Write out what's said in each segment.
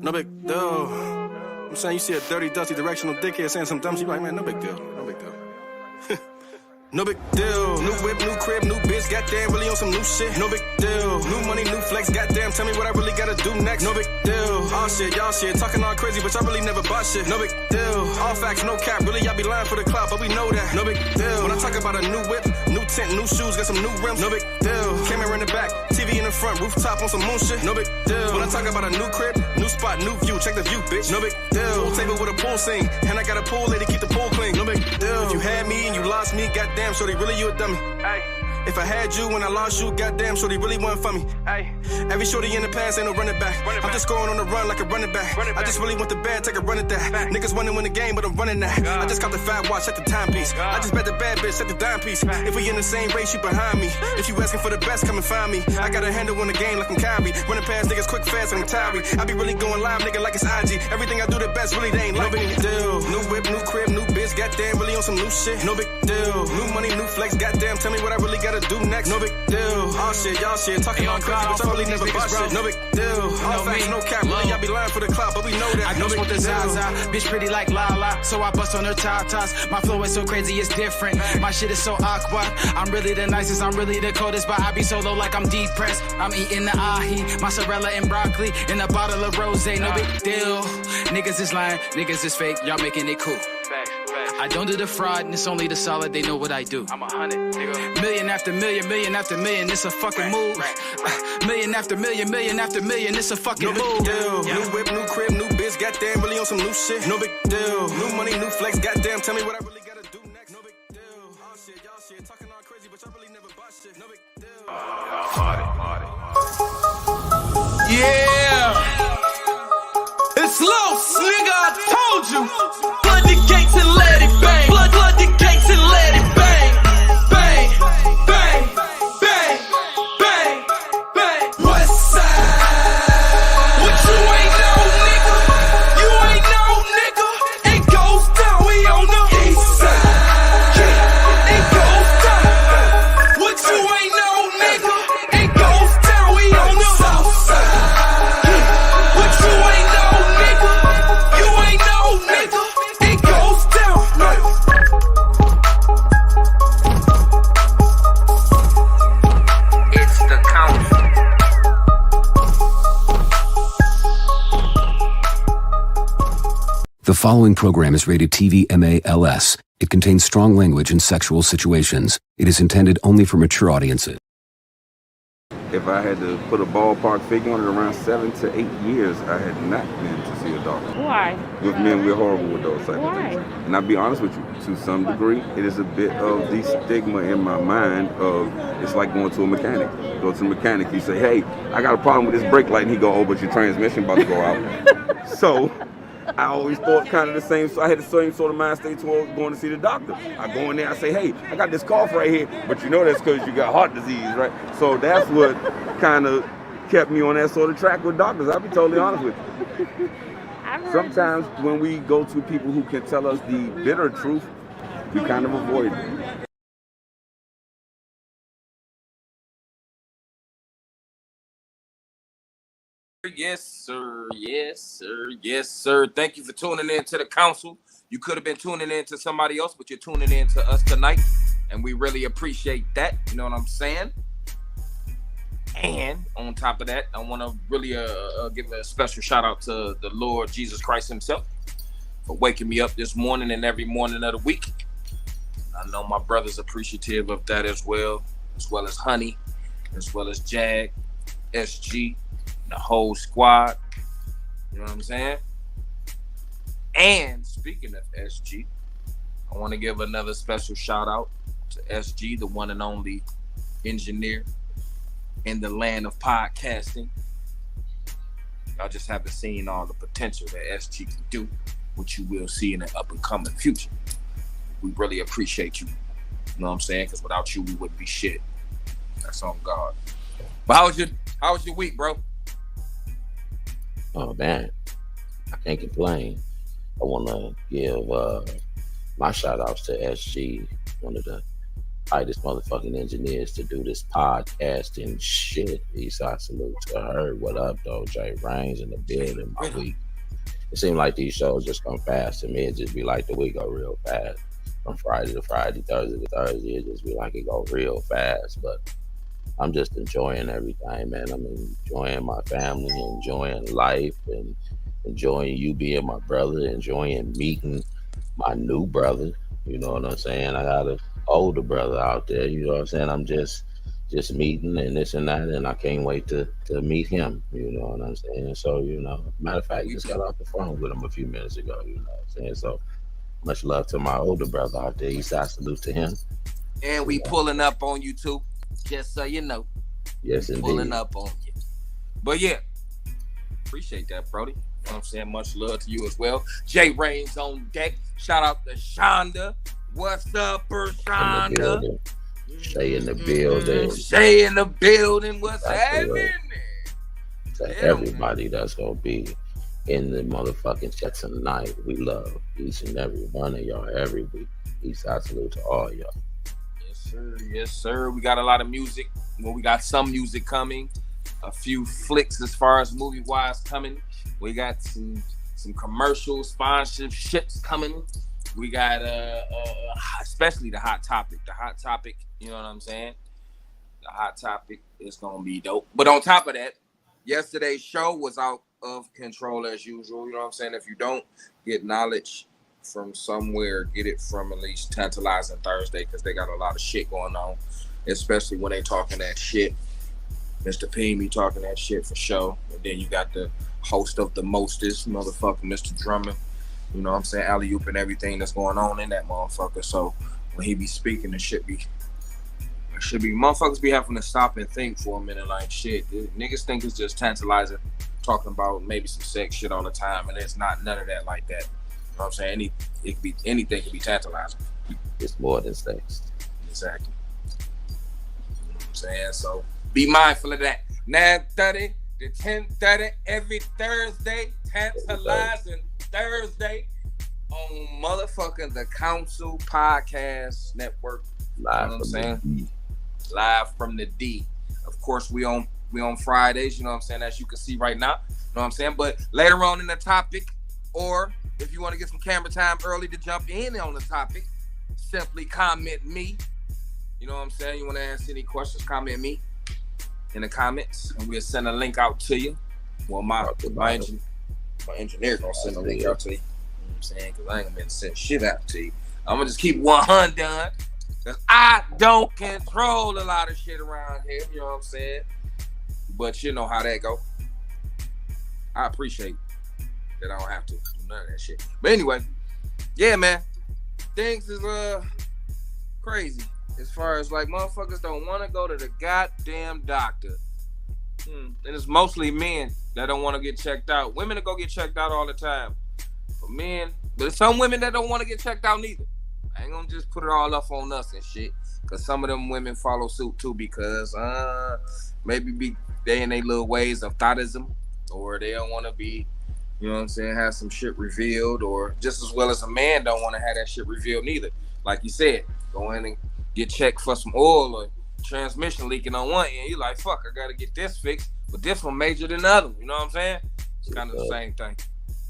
No big deal. I'm saying you see a dirty, dusty, directional dickhead saying some dumb shit, like, man, no big deal. No big deal. No big deal. New whip, new crib, new bitch, goddamn, really on some new shit. No big deal. New money, new flex, goddamn, tell me what I really gotta do next. No big deal. All shit, y'all shit, talking all crazy, but y'all really never bought shit. No big deal. All facts, no cap, really y'all be lying for the clout, but we know that. No big deal. When I talk about a new whip, new tent, new shoes, got some new rims. No big deal. Camera in the back, TV in the front, rooftop on some moon shit. No big deal. When I talk about a new crib, new spot, new view, check the view, bitch. No big deal. Pool table with a pool scene, and I got a pool lady, keep the pool clean. No big deal. If you had me and you lost me, goddamn, shorty, really you a dummy. Ay. If I had you when I lost you, goddamn, shorty really wasn't for me. Ay. Every shorty in the past ain't no running back. I'm just going on the run like a running back. I just really want the bad, take a run at that. Niggas wanna win the game, but I'm running that. I just caught the fat watch at the timepiece. I just bet the bad bitch at the dime piece. If we in the same race, you behind me. If you asking for the best, come and find me. I got a handle on the game like I'm Kyrie. Running past niggas quick, fast, and I'm tired. I be really going live, nigga, like it's IG. Everything I do the best, really they ain't like me. Deal. New whip, new crib, new bitch, goddamn, really on some new shit. No big deal. New money, new flex, goddamn, tell me what I really gotta do next. No big deal. All shit, y'all shit, talking all crazy, but y'all really never bought shit. No big deal. All facts, no cap, really y'all be lying for the clout, but we know that. I No just big want the deal. Zaza, bitch pretty like Lala, so I bust on her tatas. My flow is so crazy, it's different. My shit is so aqua. I'm really the nicest, I'm really the coldest, but I be so low like I'm depressed. I'm eating the ahi, mozzarella and broccoli, in a bottle of rosé. No big deal. Niggas is lying, niggas is fake, y'all making it cool. I don't do the fraud, and it's only the solid, they know what I do. I'm 100, nigga. Million after million, million after million, it's a fucking move. Million after million, million after million, it's a fucking No big move. deal. New whip, new crib, new bitch, goddamn, really on some new shit. No big deal. New money, new flex, goddamn, tell me what I really gotta do next. No big deal. All shit, y'all shit, talking all crazy, but y'all really never bought shit. No big deal. Yeah, it's loose, nigga. I told you. Flood the gates and let it bang. Flood the gates and let it bang. Bang, bang, bang, bang, bang. West side. What you ain't know, nigga? You ain't know, nigga. It goes down. We on the east side. Yeah, it goes down. What you ain't know, nigga? It goes down. We on the south side. What you ain't know, nigga? You ain't know, nigga. It goes down. It's the Counsel. The following program is rated TV MALS. It contains strong language and sexual situations. It is intended only for mature audiences. If I had to put a ballpark figure on it, around 7 to 8 years, I had not been to see a doctor. Why? With men, we're horrible with those type Why? of things. And I'll be honest with you, to some degree, it is a bit of the stigma in my mind of, it's like going to a mechanic. You go to the mechanic, you say, hey, I got a problem with this brake light, and he go, oh, but your transmission about to go out. So I always thought kind of the same, so I had the same sort of mind state towards going to see the doctor. I go in there, I say, hey, I got this cough right here, but you know that's because you got heart disease, right? So that's what kind of kept me on that sort of track with doctors. I'll be totally honest with you. Sometimes when we go to people who can tell us the bitter truth, we kind of avoid them. Yes, sir. Yes, sir. Yes, sir. Thank you for tuning in to the Counsel. You could have been tuning in to somebody else, but you're tuning in to us tonight, and we really appreciate that. You know what I'm saying? And on top of that, I want to really give a special shout out to the Lord Jesus Christ himself for waking me up this morning and every morning of the week. I know my brother's appreciative of that as well as Honey, as well as Jag, SG, the whole squad. You know what I'm saying? And speaking of SG, I want to give another special shout out to SG, the one and only engineer in the land of podcasting. Y'all just haven't seen all the potential that SG can do, which you will see in the up and coming future. We really appreciate you. You know what I'm saying? Because without you, we wouldn't be shit. That's on God. But how was your week, bro? Oh man, I can't complain. I want to give my shout outs to SG, one of the this motherfucking engineers to do this podcasting shit. Eastside salute to her. What up, though? Jay Rains in the building. My week. It seemed like these shows just come fast to me. It just be like the week go real fast. From Friday to Friday, Thursday to Thursday, it just be like it go real fast. But I'm just enjoying everything, man. I'm enjoying my family, enjoying life, and enjoying you being my brother, enjoying meeting my new brother. You know what I'm saying? I got an older brother out there. You know what I'm saying? I'm just meeting and this and that, and I can't wait to meet him. You know what I'm saying? So matter of fact, just got off the phone with him a few minutes ago. You know what I'm saying? So much love to my older brother out there. Eastside salute to him. And we pulling up on you too, just so you know. Yes, indeed. Pulling up on you. But yeah, appreciate that, Brody. You know what I'm saying? Much love to you as well. Jay Rains on deck. Shout out to Shonda. What's up, Shonda? Shay in the building. Shay in the building. What's happening? To everybody that's gonna be in the motherfucking chat tonight. We love each and every one of y'all every week. Eastside salute to all y'all. Yes, sir. Yes, sir. We got a lot of music. Well, we got some music coming. A few flicks as far as movie-wise coming. We got some commercial sponsorships coming. We got especially the hot topic. The hot topic, you know what I'm saying? The hot topic is gonna be dope. But on top of that, yesterday's show was out of control as usual. You know what I'm saying? If you don't get knowledge from somewhere, get it from at least Tantalizing Thursday, because they got a lot of shit going on, especially when they talking that shit. Mr. P be talking that shit for sure. And then you got the host of the mostest, motherfucker, Mr. Drummond. You know what I'm saying? Alley-oop and everything that's going on in that motherfucker. So when he be speaking, it should be motherfuckers be having to stop and think for a minute, like shit. Niggas think it's just Tantalizing, talking about maybe some sex shit all the time, and it's not none of that like that. You know what I'm saying? Anything can be tantalizing. It's more than sex. Exactly. You know what I'm saying? So be mindful of that. 9:30 to 10:30 every Thursday, Tantalizing Thursday on motherfucking the Counsel Podcast Network. Live, you know what I'm saying? Live from the D. Of course, we on Fridays, you know what I'm saying, as you can see right now. You know what I'm saying? But later on in the topic, or if you want to get some camera time early to jump in on the topic, simply comment me. You know what I'm saying? You want to ask any questions, comment me in the comments, and we'll send a link out to you. Well, my engineer gonna send a link out to you. You know what I'm saying? Because I ain't gonna send shit out to you. I'm gonna just keep 100 done. Because I don't control a lot of shit around here. You know what I'm saying? But you know how that go. I appreciate that I don't have to do none of that shit. But anyway, yeah, man. Things is crazy. As far as like motherfuckers don't want to go to the goddamn doctor. And it's mostly men that don't want to get checked out. Women that go get checked out all the time. For men, but there's some women that don't want to get checked out neither. I ain't gonna just put it all up on us and shit. Cause some of them women follow suit too because maybe they in their little ways of thoughtism, or they don't want to be, you know what I'm saying, have some shit revealed, or just as well as a man don't want to have that shit revealed neither. Like you said, go in and get checked for some oil or transmission leaking on one end. You like, fuck, I gotta get this fixed, but this one major than the other. You know what I'm saying? It's kind of the same thing.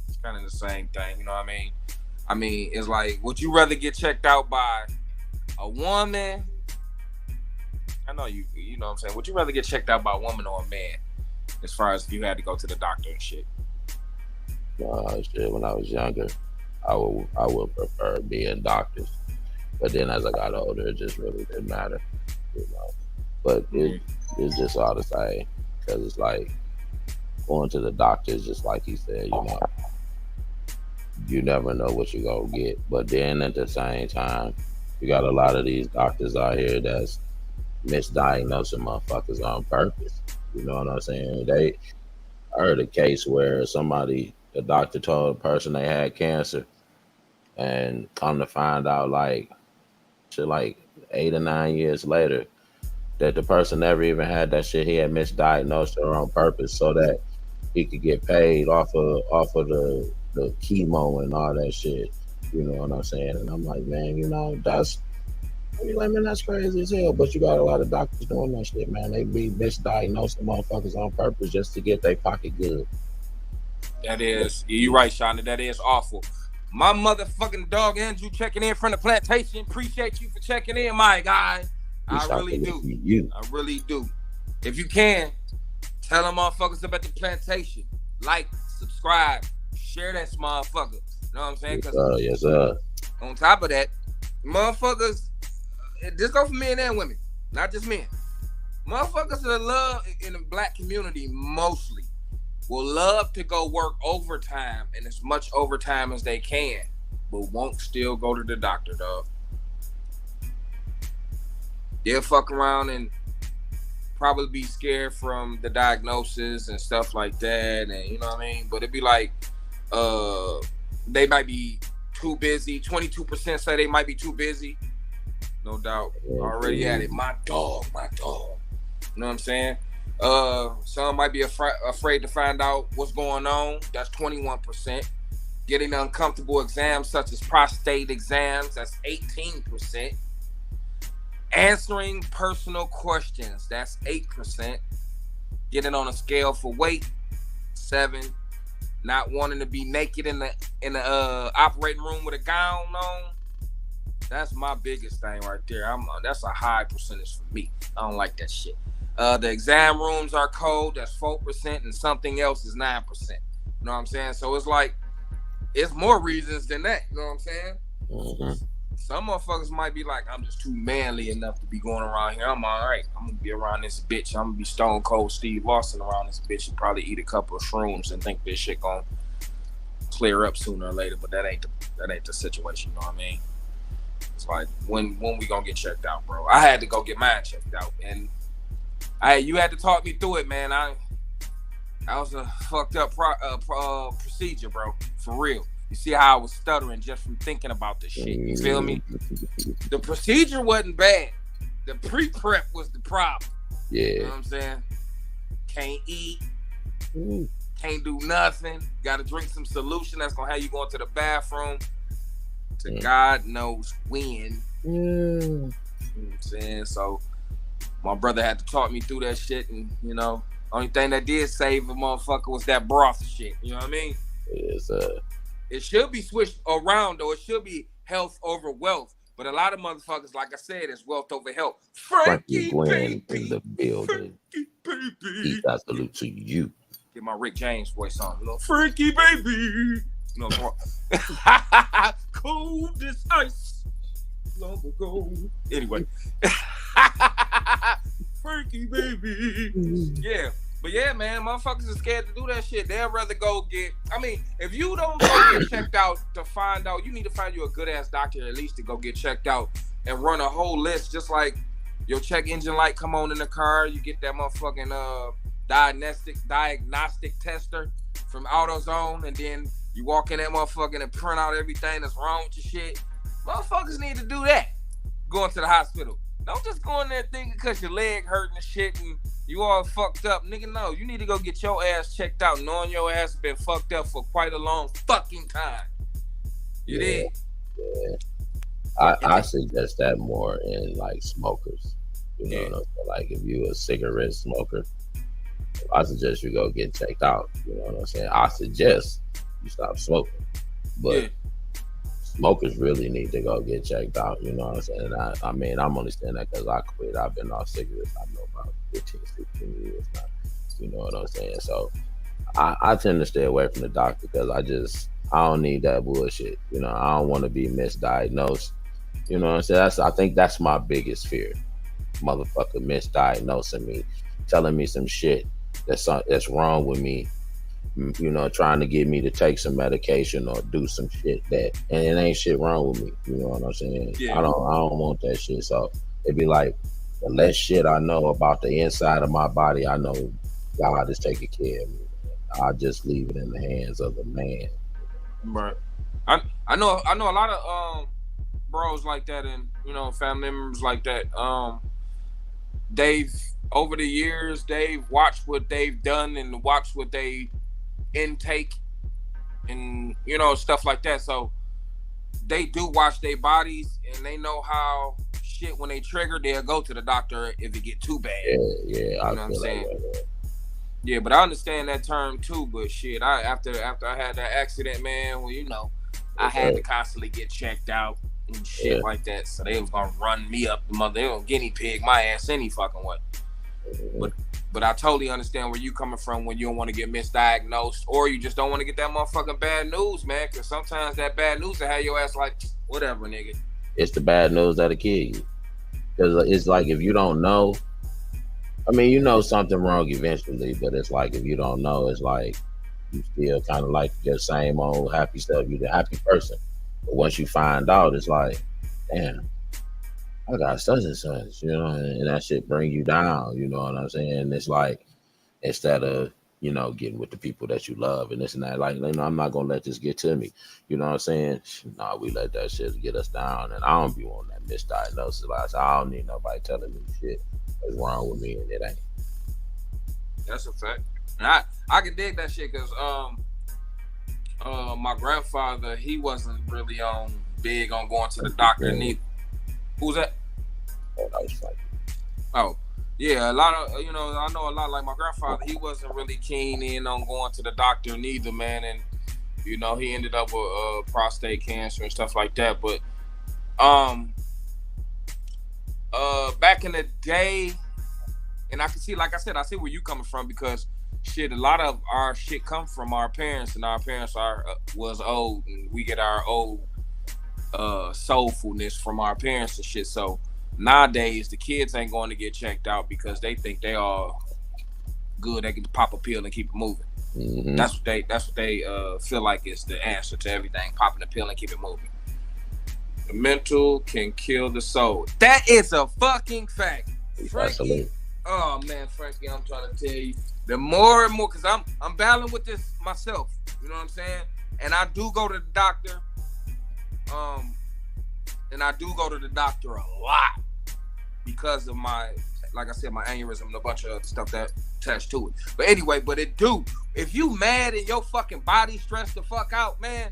It's kind of the same thing. You know what I mean? I mean, it's like, would you rather get checked out by a woman? I know you know what I'm saying. Would you rather get checked out by a woman or a man? As far as if you had to go to the doctor and shit. Shit, when I was younger, I would prefer being doctors. But then as I got older, it just really didn't matter, you know. But it's just all the same, because it's like going to the doctor is just like he said, you know. You never know what you're going to get. But then at the same time, you got a lot of these doctors out here that's misdiagnosing motherfuckers on purpose. You know what I'm saying? I heard a case where the doctor told a person they had cancer, and come to find out like 8 or 9 years later that the person never even had that shit. He had misdiagnosed her on purpose so that he could get paid off of the chemo and all that shit. You know what I'm saying? And I'm like, man, you know, that's You like, man, that's crazy as hell. But you got a lot of doctors doing that shit, man. They be misdiagnosing motherfuckers on purpose just to get their pocket good. That is, you're right, Shonda. That is awful. My motherfucking dog Andrew checking in from the plantation. Appreciate you for checking in, my guy. I really do. I really do. If you can, tell them motherfuckers about the plantation. Like, subscribe, share that motherfucker. You know what I'm saying? Yes, sir. On top of that, motherfuckers, this go for men and women, not just men. Motherfuckers that love in the black community mostly will love to go work overtime and as much overtime as they can, but won't still go to the doctor, dog. They'll fuck around and probably be scared from the diagnosis and stuff like that, and you know what I mean? But it'd be like, they might be too busy. 22% say they might be too busy. No doubt. Already at it. My dog. You know what I'm saying? Some might be afraid to find out what's going on. That's 21%. Getting uncomfortable exams such as prostate exams, that's 18%. Answering personal questions, that's 8%. Getting on a scale for weight, 7%. Not wanting to be naked in the operating room with a gown on, that's my biggest thing right there. That's a high percentage for me. I don't like that shit. The exam rooms are cold, that's 4%, and something else is 9%. You know what I'm saying? So it's like, it's more reasons than that. You know what I'm saying? Mm-hmm. Some motherfuckers might be like, I'm just too manly enough to be going around here. I'm all right. I'm gonna be around this bitch. I'm gonna be stone cold Steve Austin around this bitch and probably eat a couple of shrooms and think this shit gonna clear up sooner or later. But that ain't the situation. You know what I mean? It's like, when we gonna get checked out, bro? I had to go get mine checked out, and you had to talk me through it, man. I was a fucked up procedure, bro. For real. You see how I was stuttering just from thinking about this shit. You feel me? The procedure wasn't bad. The pre-prep was the problem. Yeah. You know what I'm saying? Can't eat. Can't do nothing. Got to drink some solution that's going to have you going to the bathroom to God knows when. You know what I'm saying? So my brother had to talk me through that shit, and, you know, only thing that did save a motherfucker was that broth shit. You know what I mean? Yes, It should be switched around, though. It should be health over wealth. But a lot of motherfuckers, like I said, it's wealth over health. Frankie Glenn baby, in the building. Frankie He got salute to you. Get my Rick James voice on. You know, Frankie baby. You know, cold as ice. Long ago. Anyway. Frankie baby. Yeah. But yeah, man, motherfuckers are scared to do that shit. They'd rather go get, I mean, if you don't go get checked out to find out, you need to find you a good ass doctor at least to go get checked out and run a whole list. Just like your check engine light come on in the car, you get that motherfucking diagnostic tester from AutoZone, and then you walk in that motherfucking and print out everything that's wrong with your shit. Motherfuckers need to do that. Going to the hospital. Don't just go in there thinking because your leg hurting and shit and you all fucked up. Nigga, no. You need to go get your ass checked out knowing your ass has been fucked up for quite a long fucking time. You did? Yeah. I suggest that more in, like, smokers. You know what I'm saying? Like, if you a cigarette smoker, I suggest you go get checked out. You know what I'm saying? I suggest you stop smoking. But smokers really need to go get checked out. You know what I'm saying? I mean, I'm only saying that because I quit. I've been off cigarettes, I know, about 15, 16 years now. You know what I'm saying? So I tend to stay away from the doctor because I don't need that bullshit. You know, I don't want to be misdiagnosed. You know what I'm saying? I think that's my biggest fear. Motherfucker misdiagnosing me, telling me some shit that's wrong with me. You know, trying to get me to take some medication or do some shit that, and it ain't shit wrong with me. You know what I'm saying? Yeah. I don't want that shit. So it'd be like, the less shit I know about the inside of my body, I know God is taking care of me. I just leave it in the hands of the man. Right. I know a lot of bros like that, and you know, family members like that. They've over the years they've watched what they've done and watched what they intake and you know, stuff like that. So they do watch their bodies and they know how shit shit when they trigger, they'll go to the doctor if it get too bad. Yeah, you know what I'm saying? Yeah, but I understand that term too. But shit, after I had that accident, man, well, you know, I had to constantly get checked out and shit like that. So they was gonna run me up the mother. They gonna guinea pig my ass any fucking way. But I totally understand where you coming from when you don't want to get misdiagnosed, or you just don't want to get that motherfucking bad news, man. Because sometimes that bad news will have your ass like, whatever, nigga. It's the bad news that'll kill you. Because it's like, if you don't know, I mean, you know something wrong eventually, but it's like, if you don't know, it's like you still kind of like your same old happy stuff. You're the happy person. But once you find out, it's like, damn, I got such and such, you know, and that shit bring you down, you know what I'm saying? It's like, instead of, you know, getting with the people that you love and this and that, like, you know, I'm not gonna let this get to me, you know what I'm saying? Nah, we let that shit get us down, and I don't be wanting that misdiagnosis. Like, I don't need nobody telling me shit that's wrong with me, and it ain't. That's a fact. And I can dig that shit, because my grandfather, he wasn't really big on going to the doctor neither. Who's that? Oh, that was funny. Oh, yeah, a lot of, you know, I know a lot, like my grandfather, he wasn't really keen in on going to the doctor neither, man, and, you know, he ended up with prostate cancer and stuff like that, but, back in the day, and I can see, like I said, I see where you coming from, because, shit, a lot of our shit come from our parents, and our parents was old, and we get our old soulfulness from our parents and shit. So nowadays the kids ain't going to get checked out because they think they all good. They can pop a pill and keep it moving. Mm-hmm. That's what they feel like is the answer to everything. Popping a pill and keep it moving. The mental can kill the soul. That is a fucking fact. Frankie, oh man, Frankie, I'm trying to tell you, the more and more, because I'm battling with this myself, you know what I'm saying? And I do go to the doctor. And I do go to the doctor a lot because of my, like I said, my aneurysm and a bunch of other stuff that attached to it. But anyway, if you mad and your fucking body stressed the fuck out, man,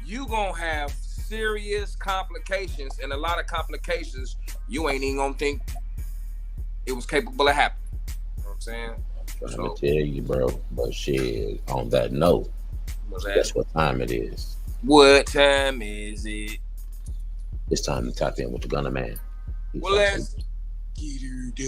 you gonna have serious complications, and a lot of complications you ain't even gonna think it was capable of happening. You know what I'm saying? I'm trying to tell you, bro, but shit, on that note, guess what time it is? What time is it? It's time to tap in with the Gunner Man. Well, let's get her done.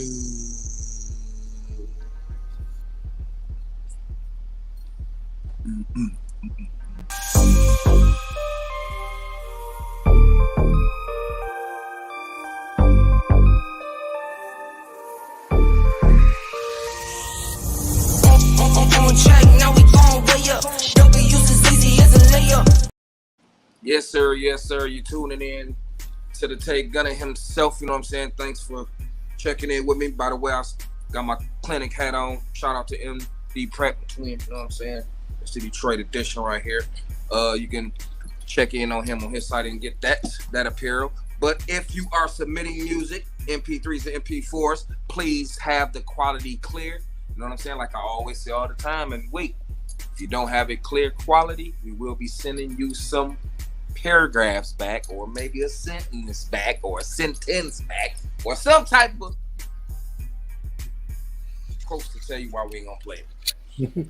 On track, now we going way up. Don't be used as easy as a layup. Yes, sir. Yes, sir. You tuning in to the Take Gunner himself. You know what I'm saying? Thanks for checking in with me. By the way, I got my clinic hat on. Shout out to MD Prep Twin. You know what I'm saying? It's the Detroit edition right here. You can check in on him on his site and get that apparel. But if you are submitting music, MP3s and MP4s, please have the quality clear. You know what I'm saying? Like I always say all the time. And wait, if you don't have it clear quality, we will be sending you some paragraphs back, or maybe a sentence back, or a sentence back, or some type of quotes to tell you why we ain't gonna play it.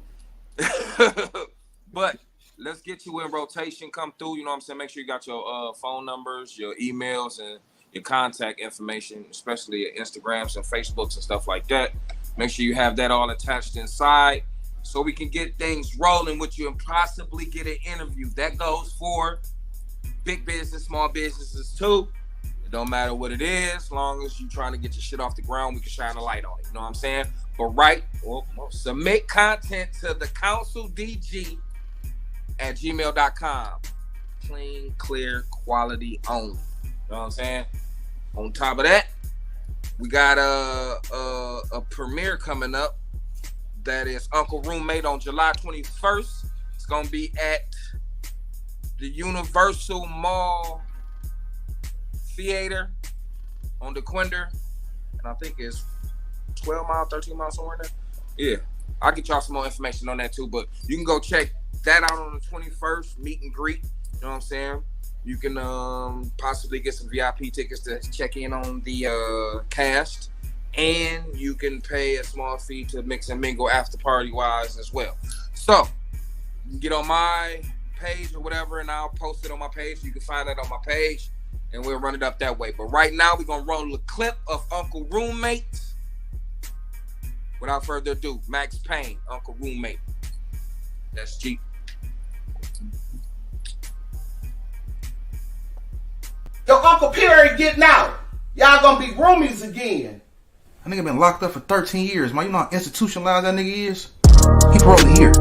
But let's get you in rotation. Come through, you know what I'm saying? Make sure you got your phone numbers, your emails, and your contact information, especially your Instagrams and Facebooks and stuff like that. Make sure you have that all attached inside so we can get things rolling with you and possibly get an interview. That goes for big business, small businesses too. It don't matter what it is, as long as you're trying to get your shit off the ground, we can shine a light on it. You know what I'm saying? But submit content to the Counsel DG at gmail.com. Clean, clear, quality only. You know what I'm saying? On top of that, we got a premiere coming up that is Uncle Roommate on July 21st. It's gonna be at the Universal Mall Theater on DeQuinder, and I think it's 12 miles, 13 miles, somewhere in there. Yeah, I'll get y'all some more information on that too, but you can go check that out on the 21st, meet and greet, you know what I'm saying? You can possibly get some VIP tickets to check in on the cast, and you can pay a small fee to mix and mingle after party wise as well. So you can get on my page or whatever, and I'll post it on my page. You can find that on my page, and we'll run it up that way. But right now, we're gonna roll a clip of Uncle Roommate. Without further ado, Max Payne, Uncle Roommate. That's cheap. Your Uncle Perry getting out. Y'all gonna be roomies again. That nigga been locked up for 13 years, man. You know how institutionalized that nigga is? He paroled a year.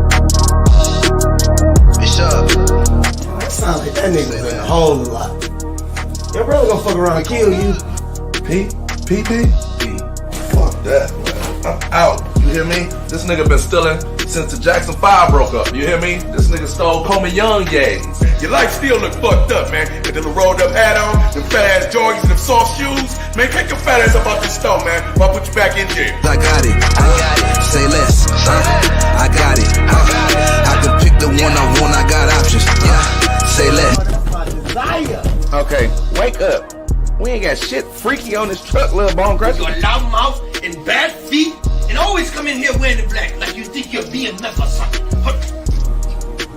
Bishop. That sounds like that nigga been a whole lot. Your brother gonna fuck around and kill you. P? Fuck that, man. I'm out. You hear me? This nigga been stealing since the Jackson 5 broke up. You hear me? This nigga stole Coleman Young games. Your life still look fucked up, man. With the rolled up hat on, them fat ass joggers, and them soft shoes. Man, take your fat ass up out this store, man. Or I'll put you back in jail. I got it. Say less. I got it. I can pick the one I want. I got options. Yeah. Say less. Okay, wake up. We ain't got shit freaky on this truck, little bone crusher. Your loud mouth and bad feet, and always come in here wearing the black like you think you're BMF or something.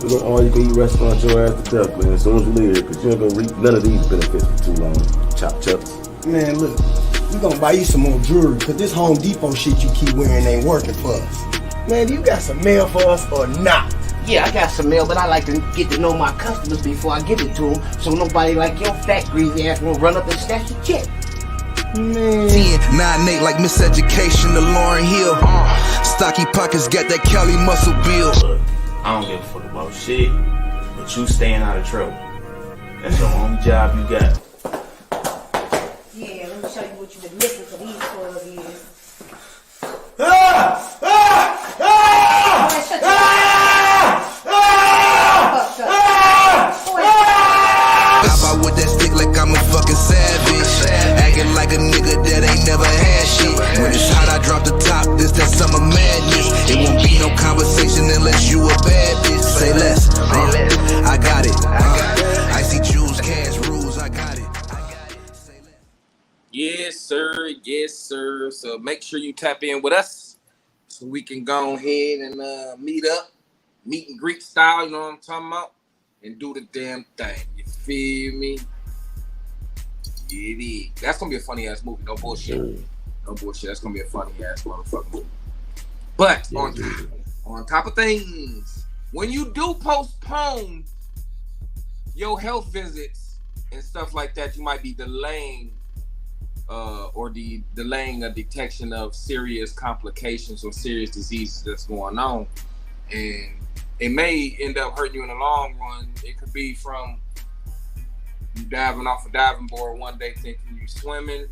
We're gonna all you can eat restaurant your ass to death, man, as soon as you leave here, because you ain't gonna reap none of these benefits for too long. Chop chops. Man, look, we gonna buy you some more jewelry, because this Home Depot shit you keep wearing ain't working for us. Man, you got some mail for us or not? Yeah, I got some mail, but I like to get to know my customers before I give it to them, so nobody like your fat greasy ass won't run up and snatch your check. Man. 10, 9, 8 like Miseducation to Lauryn Hill. Stocky pockets got that Cali muscle build. Look, I don't give a fuck about shit, but you staying out of trouble. That's the only job you got. Yeah, let me show you what you've been missing for these 12 years. Hop out with that stick like I'm a fucking savage. Acting like a nigga that ain't never had shit. When it's hot, I drop the top. This that summer madness. It won't be no conversation unless you a bad bitch. Say less. I got it. I see jewels, cash rules. I got it. Yes, sir. Yes, sir. So make sure you tap in with us so we can go ahead and meet up, meet and greet style. You know what I'm talking about? And do the damn thing. You feel me? Yeah, it is. That's gonna be a funny ass movie. No bullshit. No bullshit. That's gonna be a funny ass motherfucking movie. But on top of things, when you do postpone your health visits and stuff like that, you might be delaying delaying a detection of serious complications or serious diseases that's going on, and it may end up hurting you in the long run. It could be from you diving off a diving board one day thinking you swimming,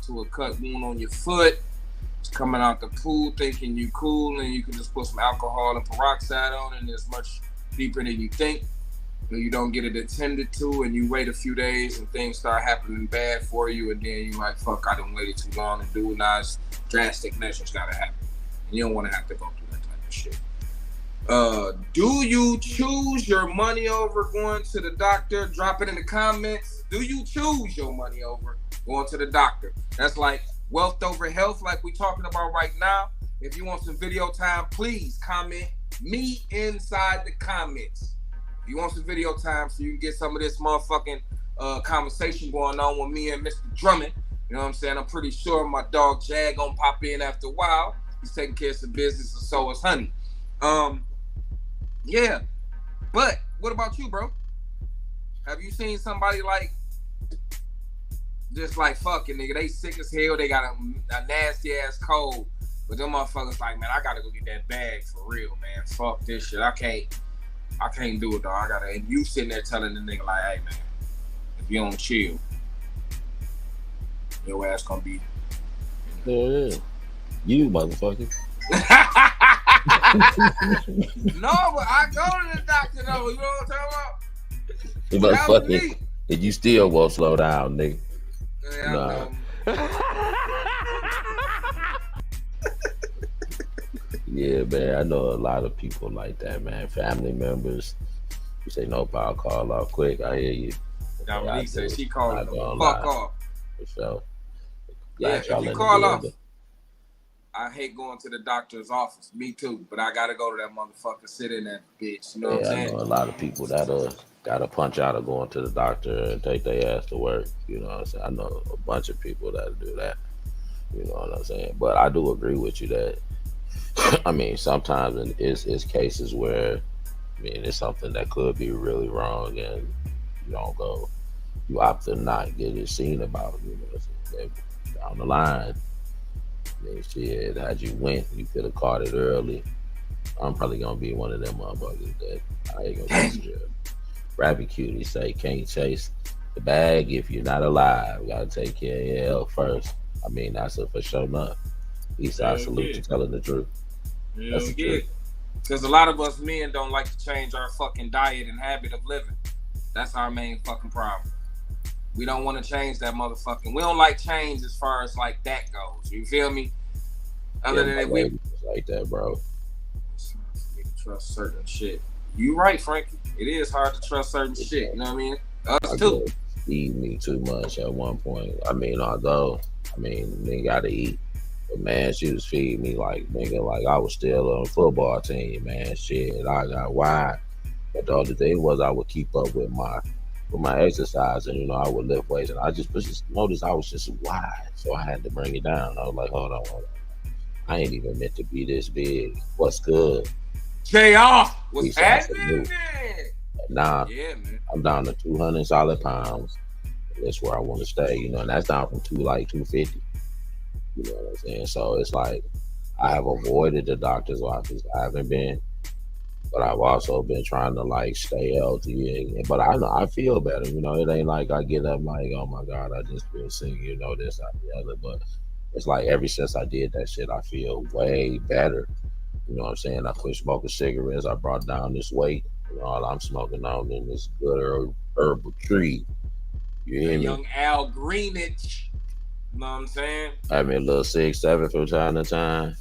to a cut wound on your foot, coming out the pool thinking you cool and you can just put some alcohol and peroxide on it and it's much deeper than you think. And you don't get it attended to and you wait a few days and things start happening bad for you, and then you're like, fuck, I done waited too long to do it. Now it's drastic measures gotta happen. And you don't want to have to go through that type of shit. Do you choose your money over going to the doctor? Drop it in the comments. Do you choose your money over going to the doctor? That's like wealth over health, like we talking about right now. If you want some video time, please comment me inside the comments. If you want some video time so you can get some of this motherfucking conversation going on with me and Mr. Drummond. You know what I'm saying? I'm pretty sure my dog Jag gonna pop in after a while. He's taking care of some business, and so is Honey. Yeah, but what about you, bro? Have you seen somebody like just like fucking nigga? They sick as hell. They got a nasty ass cold, but them motherfuckers like, man, I gotta go get that bag for real, man. Fuck this shit. I can't do it, dog. I gotta. And you sitting there telling the nigga like, hey, man, if you don't chill, your ass gonna be. Yeah. You motherfucker. No, but I go to the doctor though. You know what I'm talking about? You motherfucker. And you still won't slow down, nigga. Yeah, nah. Yeah, man. I know a lot of people like that, man. Family members. You say no power, call off quick. I hear you. Dominique said she called Not the gonna fuck lie. off. For sure. Yeah, Glad if y'all you in the call off, building. I hate going to the doctor's office. Me too, but I gotta go to that motherfucker, sit in that bitch. You know what I'm Yeah, I saying? know a lot of people that gotta punch out of going to the doctor and take their ass to work. You know what I'm saying? I know a bunch of people that do that. You know what I'm saying? But I do agree with you that I mean sometimes it's cases where I mean it's something that could be really wrong and you don't go you opt to not get it seen about, you know what I'm saying? Down the line. I mean shit, had you went, you could have caught it early. I'm probably gonna be one of them motherfuckers that I ain't gonna go to jail. Rappy Cutie say can't chase the bag if you're not alive. You gotta take care of your health first. I mean that's a for sure enough. Eastside salute you telling the truth. That's the truth. Because a lot of us men don't like to change our fucking diet and habit of living. That's our main fucking problem. We don't want to change that motherfucking. We don't like change as far as like that goes. You feel me? Other than that, we like that, bro. It's hard for me to trust certain shit. You right, Frankie. It is hard to trust certain shit. You know what I mean? Us too. Eat me too much at one point. I mean, although they gotta eat. But man, she was feeding me like nigga, like I was still on a football team, man. Shit, I got wide. But the other thing was I would keep up with my exercise and I would lift weights and I just noticed I was just wide. So I had to bring it down. I was like, hold on. I ain't even meant to be this big. What's good? JR, what's happening? Nah, yeah, man. I'm down to 200 solid pounds. That's where I want to stay, and that's down from 250. You know what I'm saying? So it's like I have avoided the doctor's office. I haven't been, but I've also been trying to like stay healthy. But I know I feel better. It ain't like I get up like, oh my God, I just feel sick. This, that, the other. But it's like ever since I did that shit, I feel way better. You know what I'm saying? I quit smoking cigarettes. I brought down this weight. All I'm smoking on in this good herbal tree. You hear me? Young Al Greenwich. You know what I'm saying? I mean, a little 6'7" from time to time.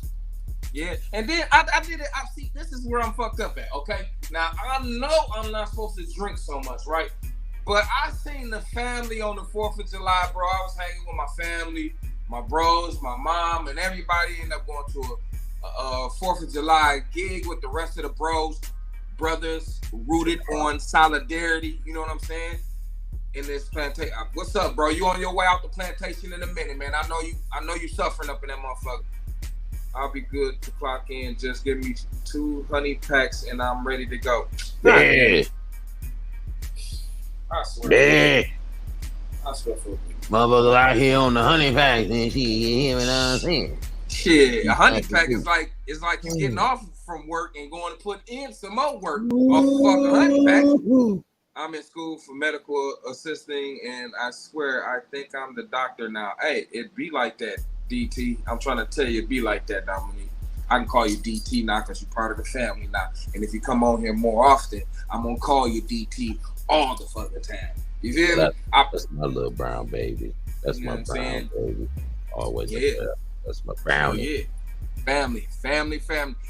Yeah, and then I did it. I see. This is where I'm fucked up at. Okay, now I know I'm not supposed to drink so much, right? But I seen the family on the 4th of July, bro. I was hanging with my family, my bros, my mom, and everybody ended up going to a 4th of July gig with the rest of the brothers rooted on solidarity. You know what I'm saying? In this plantation. What's up, bro? You on your way out the plantation in a minute, man. I know you suffering up in that motherfucker. I'll be good to clock in. Just give me 2 honey packs and I'm ready to go. Yeah. I swear. I swear for you. Motherfucker out here on the honey pack and shit, you hear what I'm saying? Shit, a honey pack is like you getting off from work and going to put in some more work off a fucking honey pack. I'm in school for medical assisting, and I swear I think I'm the doctor now. Hey, it be like that, DT. I'm trying to tell you, it be like that, Dominique. I can call you DT now because you're part of the family now. And if you come on here more often, I'm going to call you DT all the fucking time. You feel me? That's my little brown baby. That's my brown baby. Always that's my brown. Oh, yeah. Family.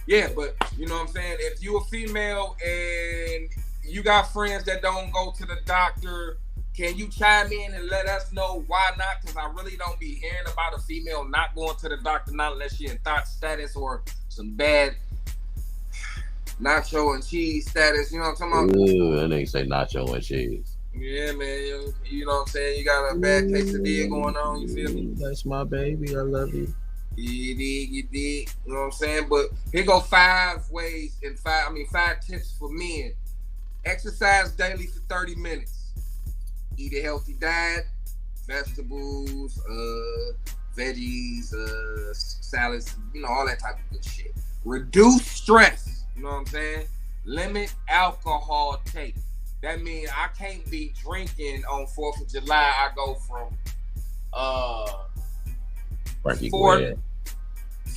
Yeah, but you know what I'm saying? If you a female and you got friends that don't go to the doctor, can you chime in and let us know why not? Because I really don't be hearing about a female not going to the doctor, not unless she in thought status or some bad nacho and cheese status. You know what I'm talking about? Ooh, that nigga say nacho and cheese. Yeah, man. You know what I'm saying? You got a bad quesadilla going on. You feel me? That's my baby. I love you. You dig. You know what I'm saying? But here go 5 ways and 5 tips for men. Exercise daily for 30 minutes. Eat a healthy diet, vegetables, veggies, salads, all that type of good shit. Reduce stress. You know what I'm saying? Limit alcohol take. That means I can't be drinking on 4th of July. I go from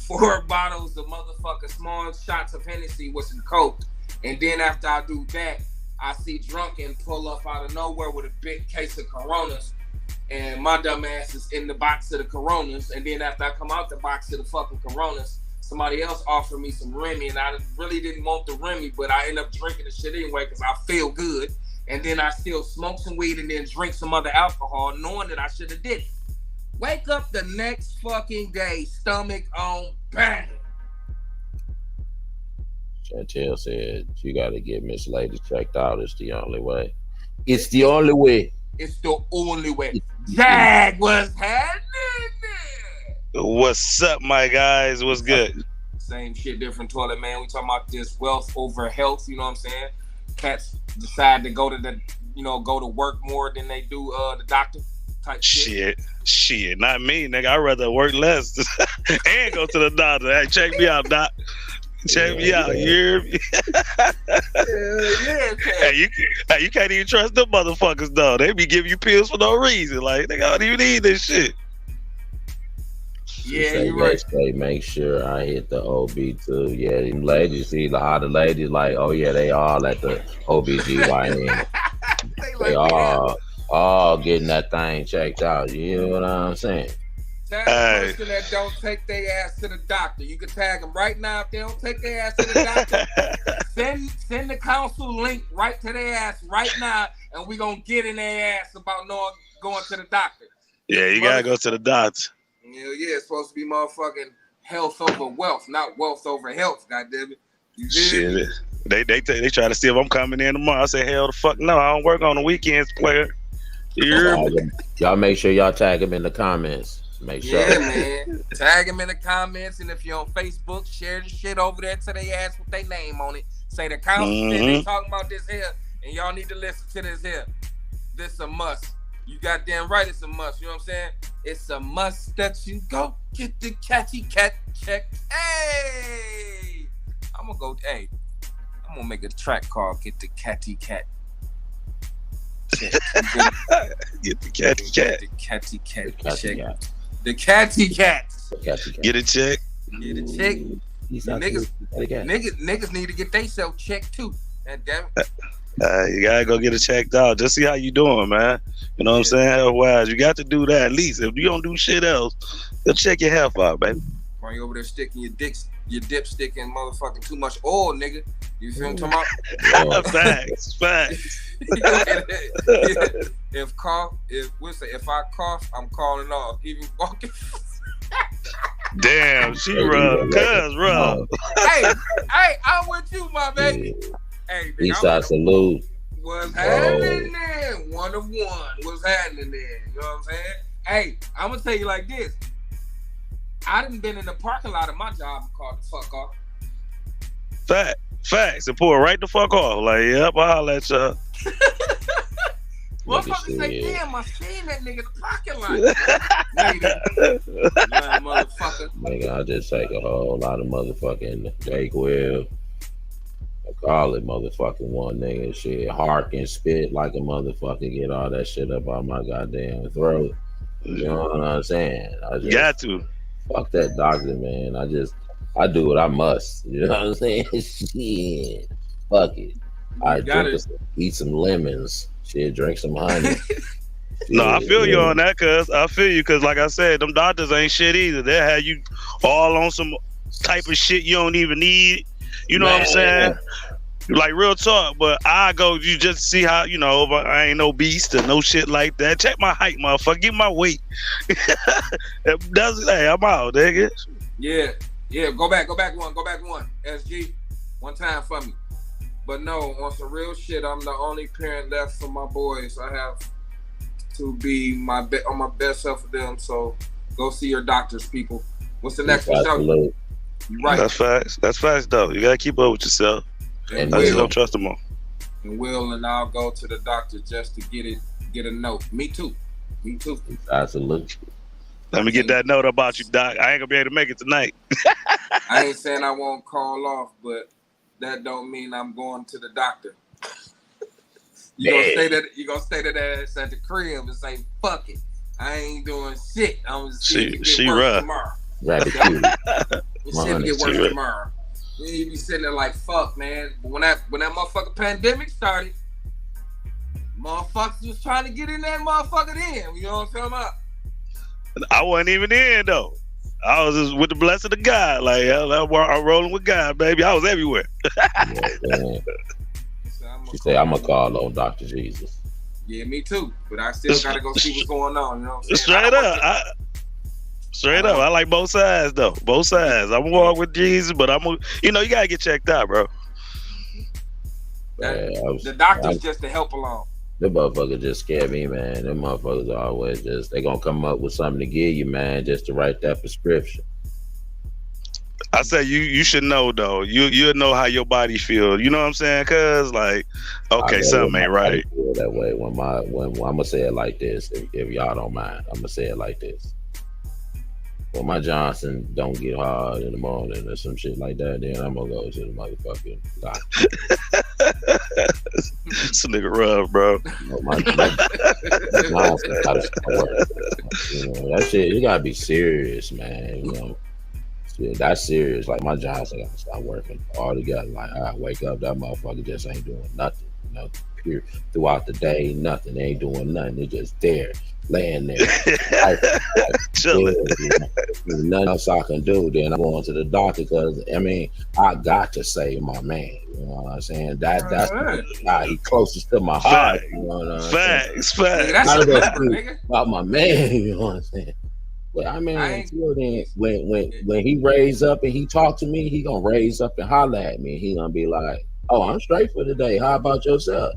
4 bottles of motherfucking small shots of Hennessy with some Coke. And then after I do that, I see drunken pull up out of nowhere with a big case of Coronas, and my dumb ass is in the box of the Coronas. And then after I come out the box of the fucking Coronas, somebody else offered me some Remy, and I really didn't want the Remy, but I end up drinking the shit anyway because I feel good. and then I still smoke some weed and then drink some other alcohol, knowing that I should have did it. Wake up the next fucking day, stomach on bang. Chantel said you got to get Miss Lady checked out. It's the only way. It's the only way. It's the only way. Jag was happening. What's up, my guys? What's good? Same shit, different toilet, man. We talking about this wealth over health. You know what I'm saying? Cats decide to go to go to work more than they do the doctor type shit. Shit, not me, nigga. I'd rather work less and go to the doctor. Hey, check me out, doc. Check me out. You hear me? Hey, you can't even trust them motherfuckers though. They be giving you pills for no reason. Like they don't even need this shit. Yeah, you're right. Say, make sure I hit the OB too. Yeah, them ladies, see a lot of ladies like, oh yeah, they all at the OBGYN. they all getting that thing checked out. You know what I'm saying? Tag the person that don't take their ass to the doctor. You can tag them right now if they don't take their ass to the doctor. send the counsel link right to their ass right now, and we gonna get in their ass about going to the doctor. Yeah, you gotta go to the doctor. Yeah, it's supposed to be motherfucking health over wealth, not wealth over health. Goddammit. You Shit, they try to see if I'm coming in tomorrow. I say hell the fuck no, I don't work on the weekends, player. Y'all make sure y'all tag them in the comments. Make sure. Yeah, man. Tag them in the comments, and if you're on Facebook, share the shit over there to their ass with their name on it. Say the counsel said they talking about this here, and y'all need to listen to this here. This a must. You goddamn right, it's a must. You know what I'm saying? It's a must that you go get the catty cat check. Hey, I'm gonna make a track called "Get the Catty Cat." Check. Get the catty cat. The catty cat check. The catty cat. Get a check. Get a check. Niggas need to get themselves checked too. God damn it. You gotta go get it checked out. Just see how you doing, man. You know what I'm saying? Otherwise, you got to do that at least. If you don't do shit else, go check your health out, baby. While you over there sticking your dipstick in motherfucking too much oil, nigga. You feel what I'm talking about? Facts. If I cough, I'm calling off. Even walking. Damn, she rough. Cuz rough. Hey, I'm with you, my baby. Hey, Eastside salute. What's happening there? 1 of 1. What's happening there? You know what I'm saying? Hey, I'm gonna tell you like this. I done been in the parking lot of my job and called the fuck off. Facts. And pull it right the fuck off. Like, yep, I'll let y'all. Motherfucker say, damn, I seen that nigga in the parking lot. Motherfucker. Nigga, I just take a whole lot of motherfucking Dayquil. I call it motherfucking one nigga shit. Hark and spit like a motherfucker. Get all that shit up out my goddamn throat. You know what I'm saying? Got to. Fuck that doctor, man. I do what I must. You know what I'm saying? Shit. Fuck it. I eat some lemons. Shit, drink some honey. No, I feel you on that, cuz. I feel you, cuz like I said, them doctors ain't shit either. They have you all on some type of shit you don't even need. You know what I'm saying? Like real talk, but I go, you just see how, you know, I ain't no beast or no shit like that. Check my height, motherfucker. Get my weight. Hey, I'm out, nigga. Yeah. Go back one. SG, one time for me. But no, on some real shit, I'm the only parent left for my boys. I have to be on my best self for them. So go see your doctors, people. What's the next one? You right. That's facts, though. You gotta keep up with yourself. And I just don't trust them all. And Will and I'll go to the doctor just to get a note. Me too. Absolutely. Let me get that note about you, Doc. I ain't gonna be able to make it tonight. I ain't saying I won't call off, but that don't mean I'm going to the doctor. You gonna stay that ass at the crib and say, fuck it. I ain't doing shit. I'm just see it get worse tomorrow. Shit get worse tomorrow. You be sitting there like, fuck, man. But when that motherfucking pandemic started, motherfuckers was trying to get in that motherfucker then. You know what I'm talking about? I wasn't even in, though. I was just with the blessing of God. Like, I'm rolling with God, baby. I was everywhere. So I'm She said, I'm gonna call on Dr. Jesus. Yeah, me too. But I still gotta go see what's going on. You know what I'm saying? Straight up. I like both sides though. Both sides. I'm gonna walk with Jesus, but you gotta get checked out, bro. The doctor's just to help along. The motherfuckers just scare me, man. Them motherfuckers always they gonna come up with something to give you, man, just to write that prescription. I say you should know though. You'll know how your body feels. You know what I'm saying? Cause like, okay, something ain't right. Feel that way when I'm gonna say it like this. If y'all don't mind, I'm gonna say it like this. When my Johnson don't get hard in the morning or some shit like that, then I'm gonna go to the motherfucking doctor. This nigga rough, bro. My Johnson gotta start working. That shit, you gotta be serious, man. That's serious. Like my Johnson gotta start working all together. Like I wake up, that motherfucker just ain't doing nothing. Pure throughout the day, nothing. They ain't doing nothing. They just there, laying there, chilling. Nothing else I can do. Then I'm going to the doctor because I got to save my man. You know what I'm saying? That's the guy. He closest to my heart. You know what I'm saying? Facts. About my man. You know what I'm saying? But until then, when he raise up and he talk to me, he gonna raise up and holler at me. He gonna be like, "Oh, I'm straight for today. How about yourself?"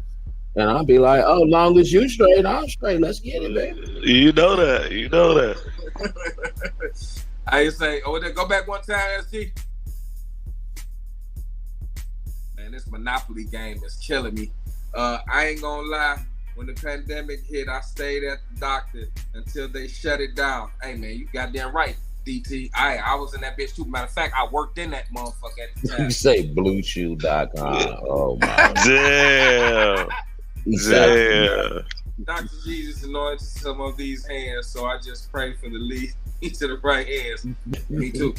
And I'll be like, "Oh, long as you straight, I'm straight. Let's get it, baby." You know that. I say, go back one time, SG. Man, this Monopoly game is killing me. I ain't gonna lie. When the pandemic hit, I stayed at the doctor until they shut it down. Hey, man, you goddamn right, DT. I was in that bitch too. Matter of fact, I worked in that motherfucker at the time. You say bluechew.com. Oh, my. Damn. Dr. Jesus anointed some of these hands, so I just pray for the lead to the right hands. Me too.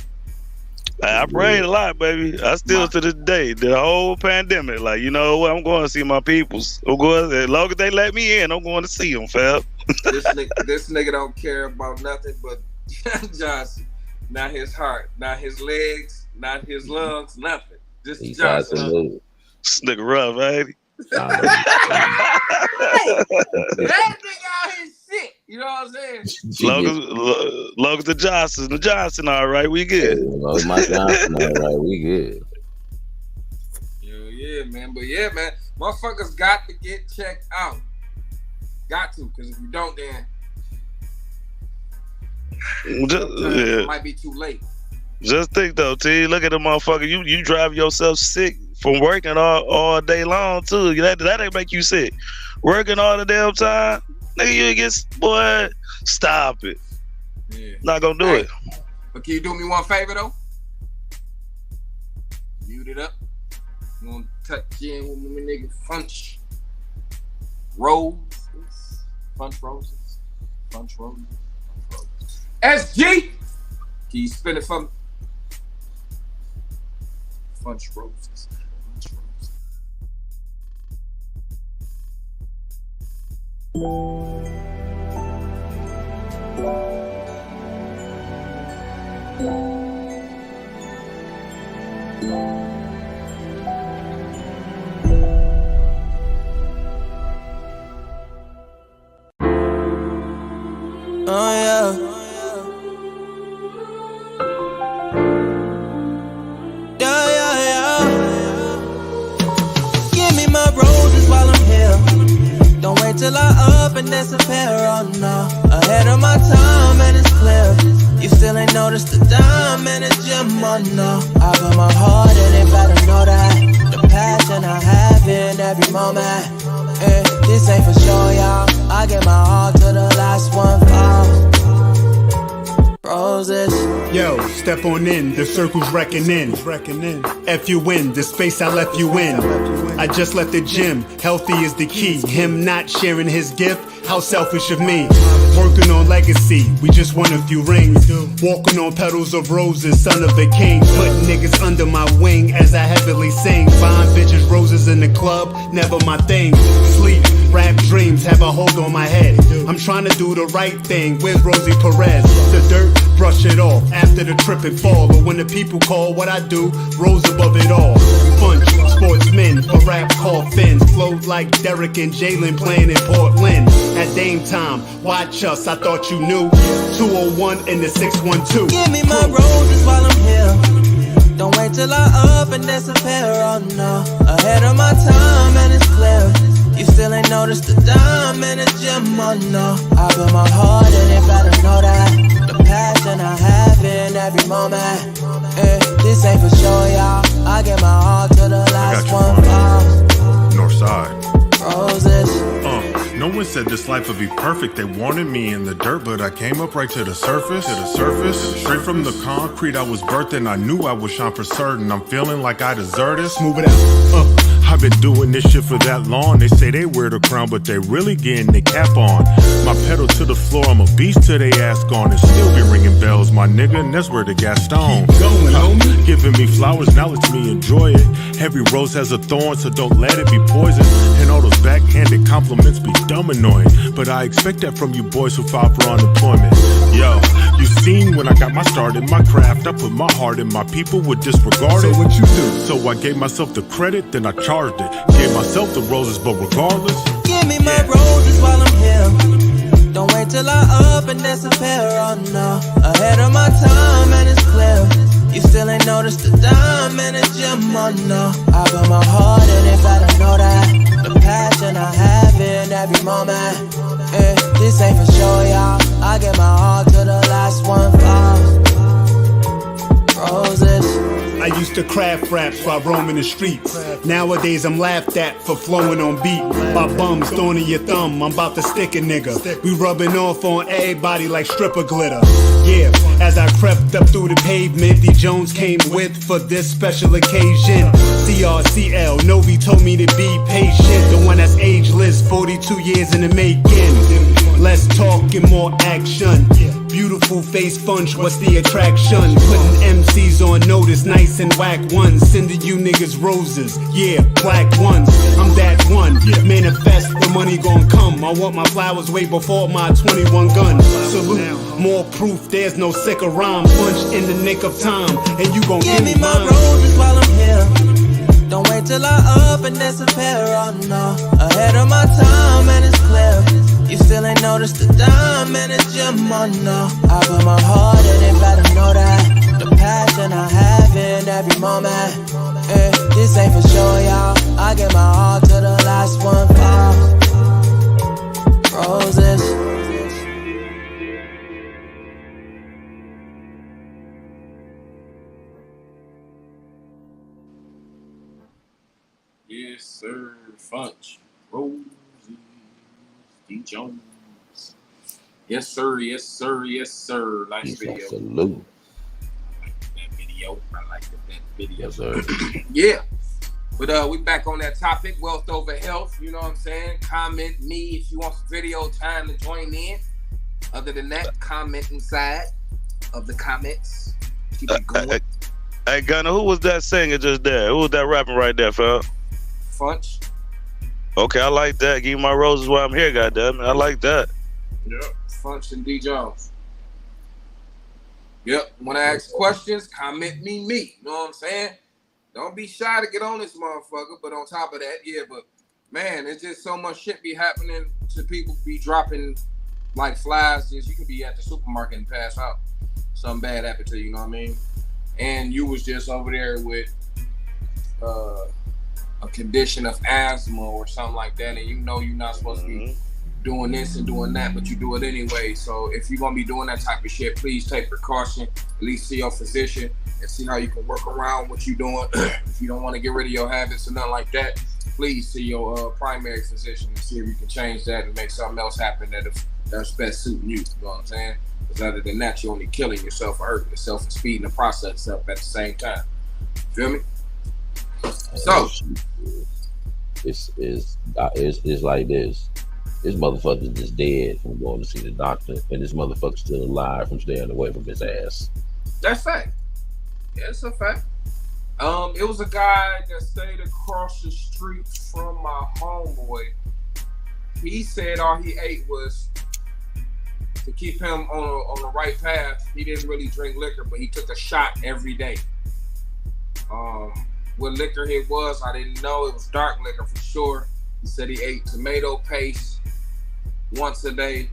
I prayed a lot, baby. I still to this day, the whole pandemic, like, you know what? I'm going to see my peoples. I'm going, as long as they let me in, I'm going to see them, fam. This nigga don't care about nothing but Johnson. Not his heart, not his legs, not his lungs, nothing. Just Johnson. This nigga rough, baby. That nigga out his shit. You know what I'm saying? Long as the Johnson, all right, we good. My Johnson, all right, we good. Yeah, man. But yeah, man, motherfuckers got to get checked out. Got to, because if you don't, then it might be too late. Just think though, T. Look at the motherfucker. You drive yourself sick from working all day long too. That ain't make you sick. Working all the damn time, nigga. You get boy. Stop it. Yeah. Not gonna do it. But can you do me one favor though? Mute it up. You gonna touch in with me, nigga? Funch roses. SG. Can you spin it for me? Funch roses. Oh yeah. Give me my roses while I'm here. Don't wait till I up and disappear. Oh no, ahead of my time and it's clear. You still ain't noticed the dime and the gym. Oh no, I put my heart in it, better know that. The passion I have in every moment. This ain't for sure, y'all. I get my all to the last one fall. Roses. Yo, step on in, the circle's reckoning. F you in, the space I left you in. I just left the gym, healthy is the key. Him not sharing his gift, how selfish of me. Working on legacy, we just won a few rings. Walking on petals of roses, son of a king. Putting niggas under my wing as I heavily sing. Buying bitches roses in the club, never my thing. Sleep, rap dreams have a hold on my head. I'm trying to do the right thing with Rosie Perez. The dirt, brush it it off after the trip and fall. But when the people call, what I do, rose above it all. Punch, sportsmen, for rap call Fins. Flowed like Derek and Jalen playing in Portland. At Dame time, watch us, I thought you knew. 201 in the 612. Give me my roses while I'm here. Don't wait till I up and disappear, oh no. Ahead of my time and it's clear. You still ain't noticed the dime in the gym, oh no. I put my heart in it, better know that. The passion I have in every moment. This ain't for sure, y'all. I get my all to the last one fall. Northside. Roses. No one said this life would be perfect. They wanted me in the dirt, but I came up right to the surface. Straight from the concrete I was birthed and I knew I would shine for certain. I'm feeling like I deserve this. Move it out. I've been doing this shit for that long. They say they wear the crown, but they really getting their cap on. My pedal to the floor, I'm a beast till they ass gone. And still be ringing bells, my nigga, and that's where the Gaston. Giving me flowers, now let me enjoy it. Every rose has a thorn, so don't let it be poison. And all those backhanded compliments be dumb annoying. But I expect that from you boys who filed for unemployment. Yo, you seen when I got my start in my craft. I put my heart in, my people would disregard it. So what you do? So I gave myself the credit, then I charged it. Gave myself the roses, but regardless, Give me my roses while I'm here. Don't wait till I up and disappear, oh no. Ahead of my time and it's clear. You still ain't noticed the dime in the gym, oh no. I put my heart in it, better know that. The passion I have in every moment. This ain't for sure, y'all. I get my all to the last one falls. Roses. I used to craft raps while roaming the streets. Nowadays I'm laughed at for flowing on beat. By bums throwing in your thumb, I'm about to stick a nigga. We rubbing off on everybody like stripper glitter. Yeah, as I crept up through the pavement, D. Jones came with for this special occasion. CRCL, Novi told me to be patient. The one that's ageless, 42 years in the making. Less talk and more action. Beautiful face funch, what's the attraction? Putting MCs on notice, nice and whack ones. Sending you niggas roses, yeah, black ones. I'm that one, manifest the money gon' come. I want my flowers way before my 21 gun. Salute, more proof, there's no sicker rhyme. Punch in the nick of time, and you gon' give me my roses while I'm here. Don't wait till I up and disappear, oh no. Ahead of my time and it's clear. You still ain't noticed the dime in the gym, oh no. I put my heart in it, better know that. The passion I have in every moment. This ain't for sure, y'all. I get my all to the last one falls. Roses. Yes, sir. Funch. Roses. D. Jones. Yes, sir. Yes, sir. Yes, sir. Nice video. Salute. I like that video. I like that video. Yes, sir. Yeah. But we back on that topic, wealth over health. You know what I'm saying? Comment me if you want some video time to join in. Other than that, comment inside of the comments. Keep it going. Hey, Gunner, who was that singer just there? Who was that rapping right there, fam? Funch. Okay, I like that. Give me my roses while I'm here, goddamn. I like that. Yep. Funch and D. Jones. Yep. When I ask questions, comment me. You know what I'm saying? Don't be shy to get on this motherfucker. But on top of that, yeah, but man, it's just so much shit be happening to people be dropping like flies. Just you could be at the supermarket and pass out. Something bad happened to you, you know what I mean? And you was just over there with a condition of asthma or something like that, and you know you're not supposed to be doing this and doing that, but you do it anyway. So if you're gonna be doing that type of shit, please take precaution. At least see your physician and see how you can work around what you're doing. If you don't want to get rid of your habits or nothing like that, please see your primary physician and see if you can change that and make something else happen that's best suiting you. You know what I'm saying? Because other than that, you're only killing yourself or hurting yourself and speeding the process up at the same time. Feel me? So it's like this. This motherfucker just dead from going to see the doctor, and this motherfucker still alive from staying away from his ass. That's fact. Yeah, it's a fact. It was a guy that stayed across the street from my homeboy. He said all he ate was to keep him on the right path, he didn't really drink liquor, but he took a shot every day. What liquor it was, I didn't know. It was dark liquor for sure. He said he ate tomato paste once a day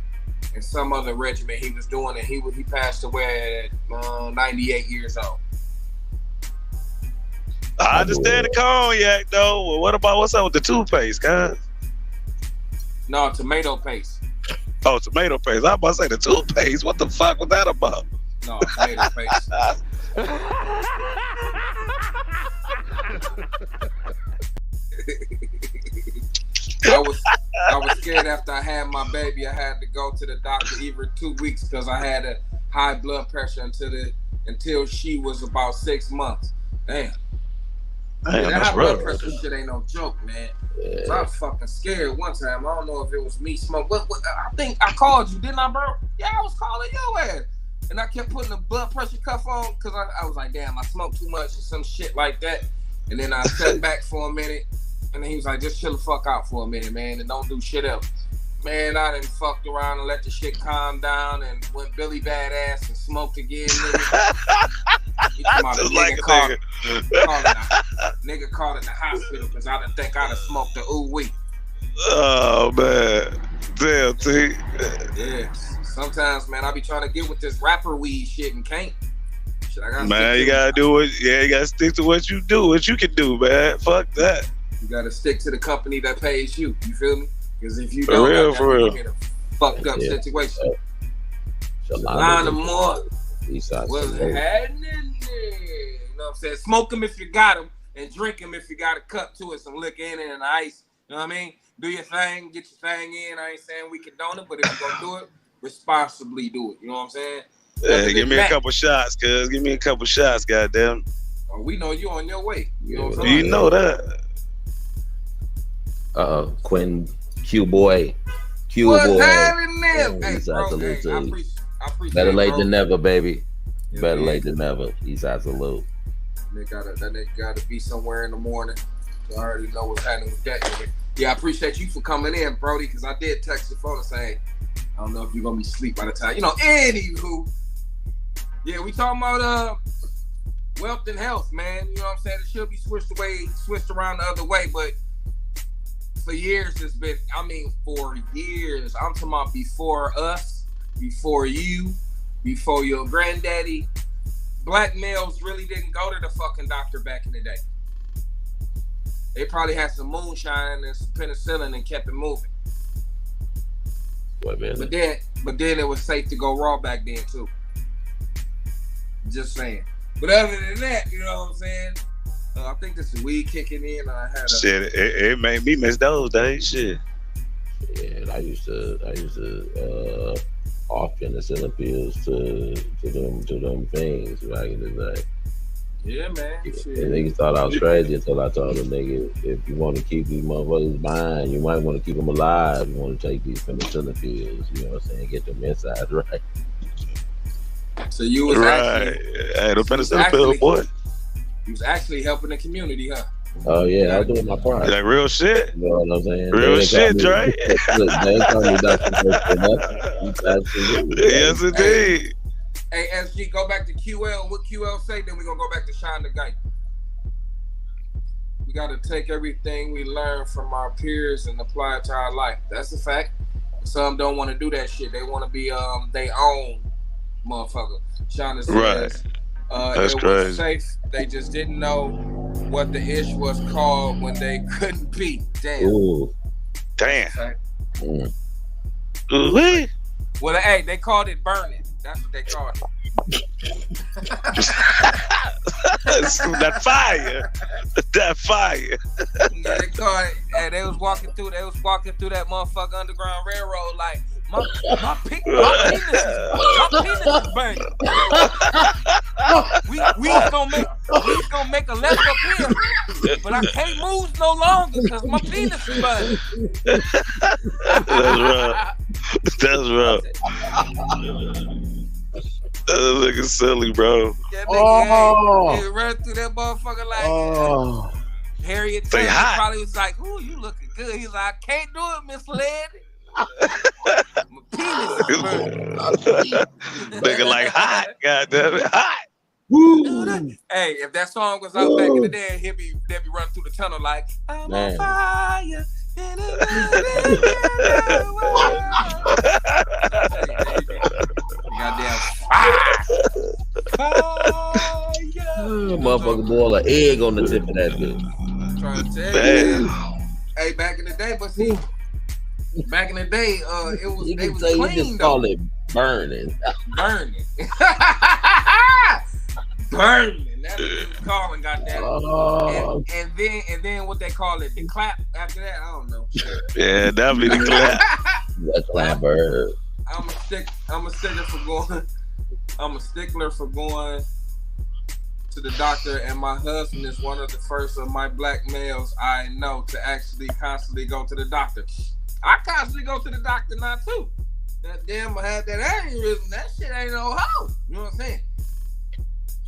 and some other regimen he was doing, and he passed away at 98 years old. I understand the cognac though. Well, what's up with the toothpaste, guys? No, tomato paste. Oh, tomato paste. I was about to say the toothpaste. What the fuck was that about? No, tomato paste. I was scared after I had my baby. I had to go to the doctor every 2 weeks because I had a high blood pressure until she was about 6 months. Damn. Damn, that that's high blood rough. pressure shit ain't no joke, man. So I was fucking scared one time. I don't know if it was me smoking. What, I think I called you, didn't I, bro? Yeah, I was calling your ass. And I kept putting the blood pressure cuff on because I was like, damn, I smoked too much or some shit like that. And then I sat back for a minute. And then he was like, just chill the fuck out for a minute, man, and don't do shit else. Man, I done fucked around and let the shit calm down and went Billy Badass and smoked again, nigga. Just like a nigga. Nigga called in the hospital because I didn't think I'd have smoked the ooh-wee. Oh, man. Damn, T. Yeah. Sometimes, man, I be trying to get with this rapper weed shit and can't. Shit, I gotta Man, you gotta do it. Yeah, you gotta stick to what you do, what you can do, man. Fuck that. You gotta stick to the company that pays you. You feel me? Because if you For don't, real, that's for real. gonna be a fucked up situation. Shalana Moore. What's happening there? You know what I'm saying? Smoke them if you got them, and drink them if you got a cup to it, some liquor in it and ice. You know what I mean? Do your thing, get your thing in. I ain't saying we condone it, but if you're gonna do it, responsibly do it. You know what I'm saying? Yeah, give me a couple shots, cuz. Give me a couple shots, goddamn. Oh, we know you on your way. You know what I'm You saying? know that. Quentin, Q boy. What's boy. happening there? Yeah, Hey, he's bro, absolute hey, too. I appreciate Better it, late bro. than never, baby. Yeah, Better man. late than never. He's absolute. That nigga gotta be somewhere in the morning. So I already know what's happening with that nigga. Yeah, I appreciate you for coming in, Brody, because I did text your phone and say, hey, I don't know if you're gonna be asleep by the time. You know, anywho. Yeah, we talking about wealth and health, man. You know what I'm saying? It should be switched around the other way, but for years it's been, for years, I'm talking about before us, before you, before your granddaddy, black males really didn't go to the fucking doctor back in the day. They probably had some moonshine and some penicillin and kept it moving. But then it was safe to go raw back then too. Just saying. But other than that, you know what I'm saying? I think this is weed kicking in. I had Shit, it made me miss those days. Shit. Yeah, I used to off penicillin pills to them things back in the day. Yeah, man. And niggas thought I was crazy until I told them, nigga, if you want to keep these motherfuckers behind, you might want to keep them alive. You want to take these penicillin pills, you know what I'm saying? Get them inside right. So you was right. Hey, the penicillin pill, boy. You was actually helping the community, huh? Oh yeah, I was doing my part. Like real shit. You know what I'm saying? Real shit, Dre. Look, they call me Dr. Yes, indeed. Hey, SG, go back to QL. What QL say? Then we're gonna go back to Shine the Guy. We gotta take everything we learn from our peers and apply it to our life. That's a fact. Some don't want to do that shit. They want to be they own motherfucker. Shine says, right. That's it crazy. was safe. They just didn't know what the ish was called when they couldn't be. Damn. Ooh. Damn. Mm. Ooh-wee. Well, hey, they called it burning. That's what they called it. That fire. That fire. Yeah, they called it. And they was walking through that motherfucker Underground Railroad like my penis is burning. We gonna make a left up here, but I can't move no longer because my penis is burning. That's rough. That's rough. That looking silly, bro. That nigga, he ran through that motherfucker like Harriet They Taylor hot. probably was like, "Ooh, you looking good." He's like, "I can't do it, Miss Lady." My penis is burning. Nigga like hot. God damn it, hot. Woo. Hey, if that song was out back in the day, they'd be running through the tunnel like, I'm on fire. Goddamn Motherfucker boil an egg on the tip of that bitch. I'm trying to tell you. Hey, back in the day, but see, back in the day, it was they was clean you just though. call it burning. Burning. Burning. That's what it was calling, goddamn. Oh. And then what they call it, the clap after that, I don't know. Yeah, definitely the clap. The clapper. I'm a stickler for going to the doctor, and my husband is one of the first of my black males I know to actually constantly go to the doctor. I constantly go to the doctor now too. That damn I had that aneurysm. That shit ain't no hoe. You know what I'm saying?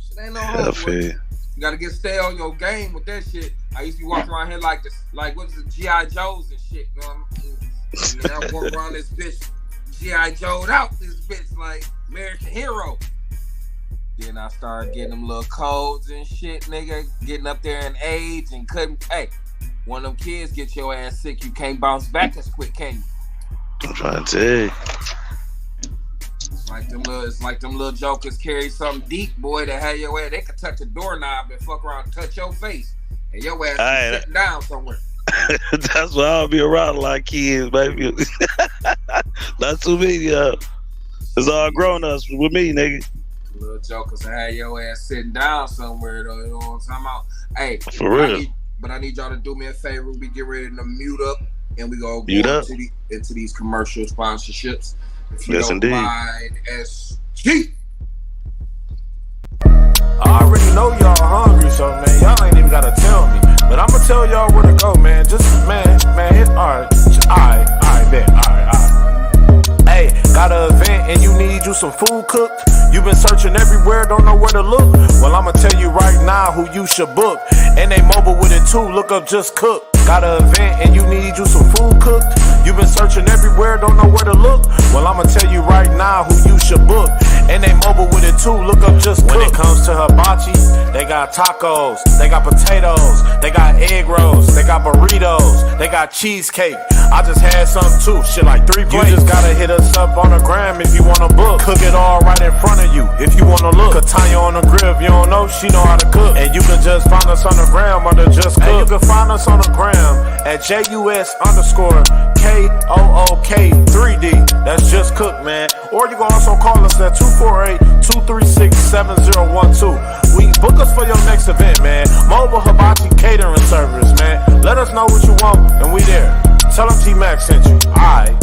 Shit ain't no hoe. You gotta stay on your game with that shit. I used to be walking around here like this, like what is it, G.I. Joes and shit. You know what I mean? And I walk around this bitch, G.I. Joe'd out this bitch like American Hero. Then I started getting them little colds and shit, nigga. Getting up there in age and couldn't. Hey, one of them kids get your ass sick, you can't bounce back as quick, can you? I'm trying to tell you. It's like them little jokers carry something deep, boy, that had your ass. They could touch a doorknob and fuck around and touch your face. And your ass is sitting down somewhere. That's why I'll be around a lot of kids, baby. Not too many, it's all grown ups with me, nigga. Little jokers that had your ass sitting down somewhere, though. You know what I'm talking about? Hey, for real. I need y'all to do me a favor. We get ready to mute up, and we go into these commercial sponsorships. If you don't mind, SG. I already know y'all hungry, so man, y'all ain't even gotta tell me. But I'ma tell y'all where to go, man. Just man, hit alright, bet. Hey, got an event and you need you some food cooked. You been searching everywhere, don't know where to look. Well, I'ma tell you right now who you should book. And they mobile with it too, look up Just Cook. Got an event and you need you some food cooked. You been searching everywhere, don't know where to look. Well, I'ma tell you right now who you should book. And they mobile with it too, look up Just Cook. When it comes to hibachi, they got tacos, they got potatoes, they got egg rolls, they got burritos, they got cheesecake. I just had some too, shit like 3 plates. You just gotta hit us up on the gram if you wanna book. Cook it all right in front of you if you wanna look. Katanya on the grill, if you don't know, she know how to cook. And you can just find us on the gram under Just Cook. And you can find us on the gram at JUS_KOOK3D. That's Just Cook, man. Or you can also call us at 248-236-7012. We book us for your next event, man. Mobile Hibachi Catering Service, man. Let us know what you want, and we there. Tell them T-Mac sent you. Alright.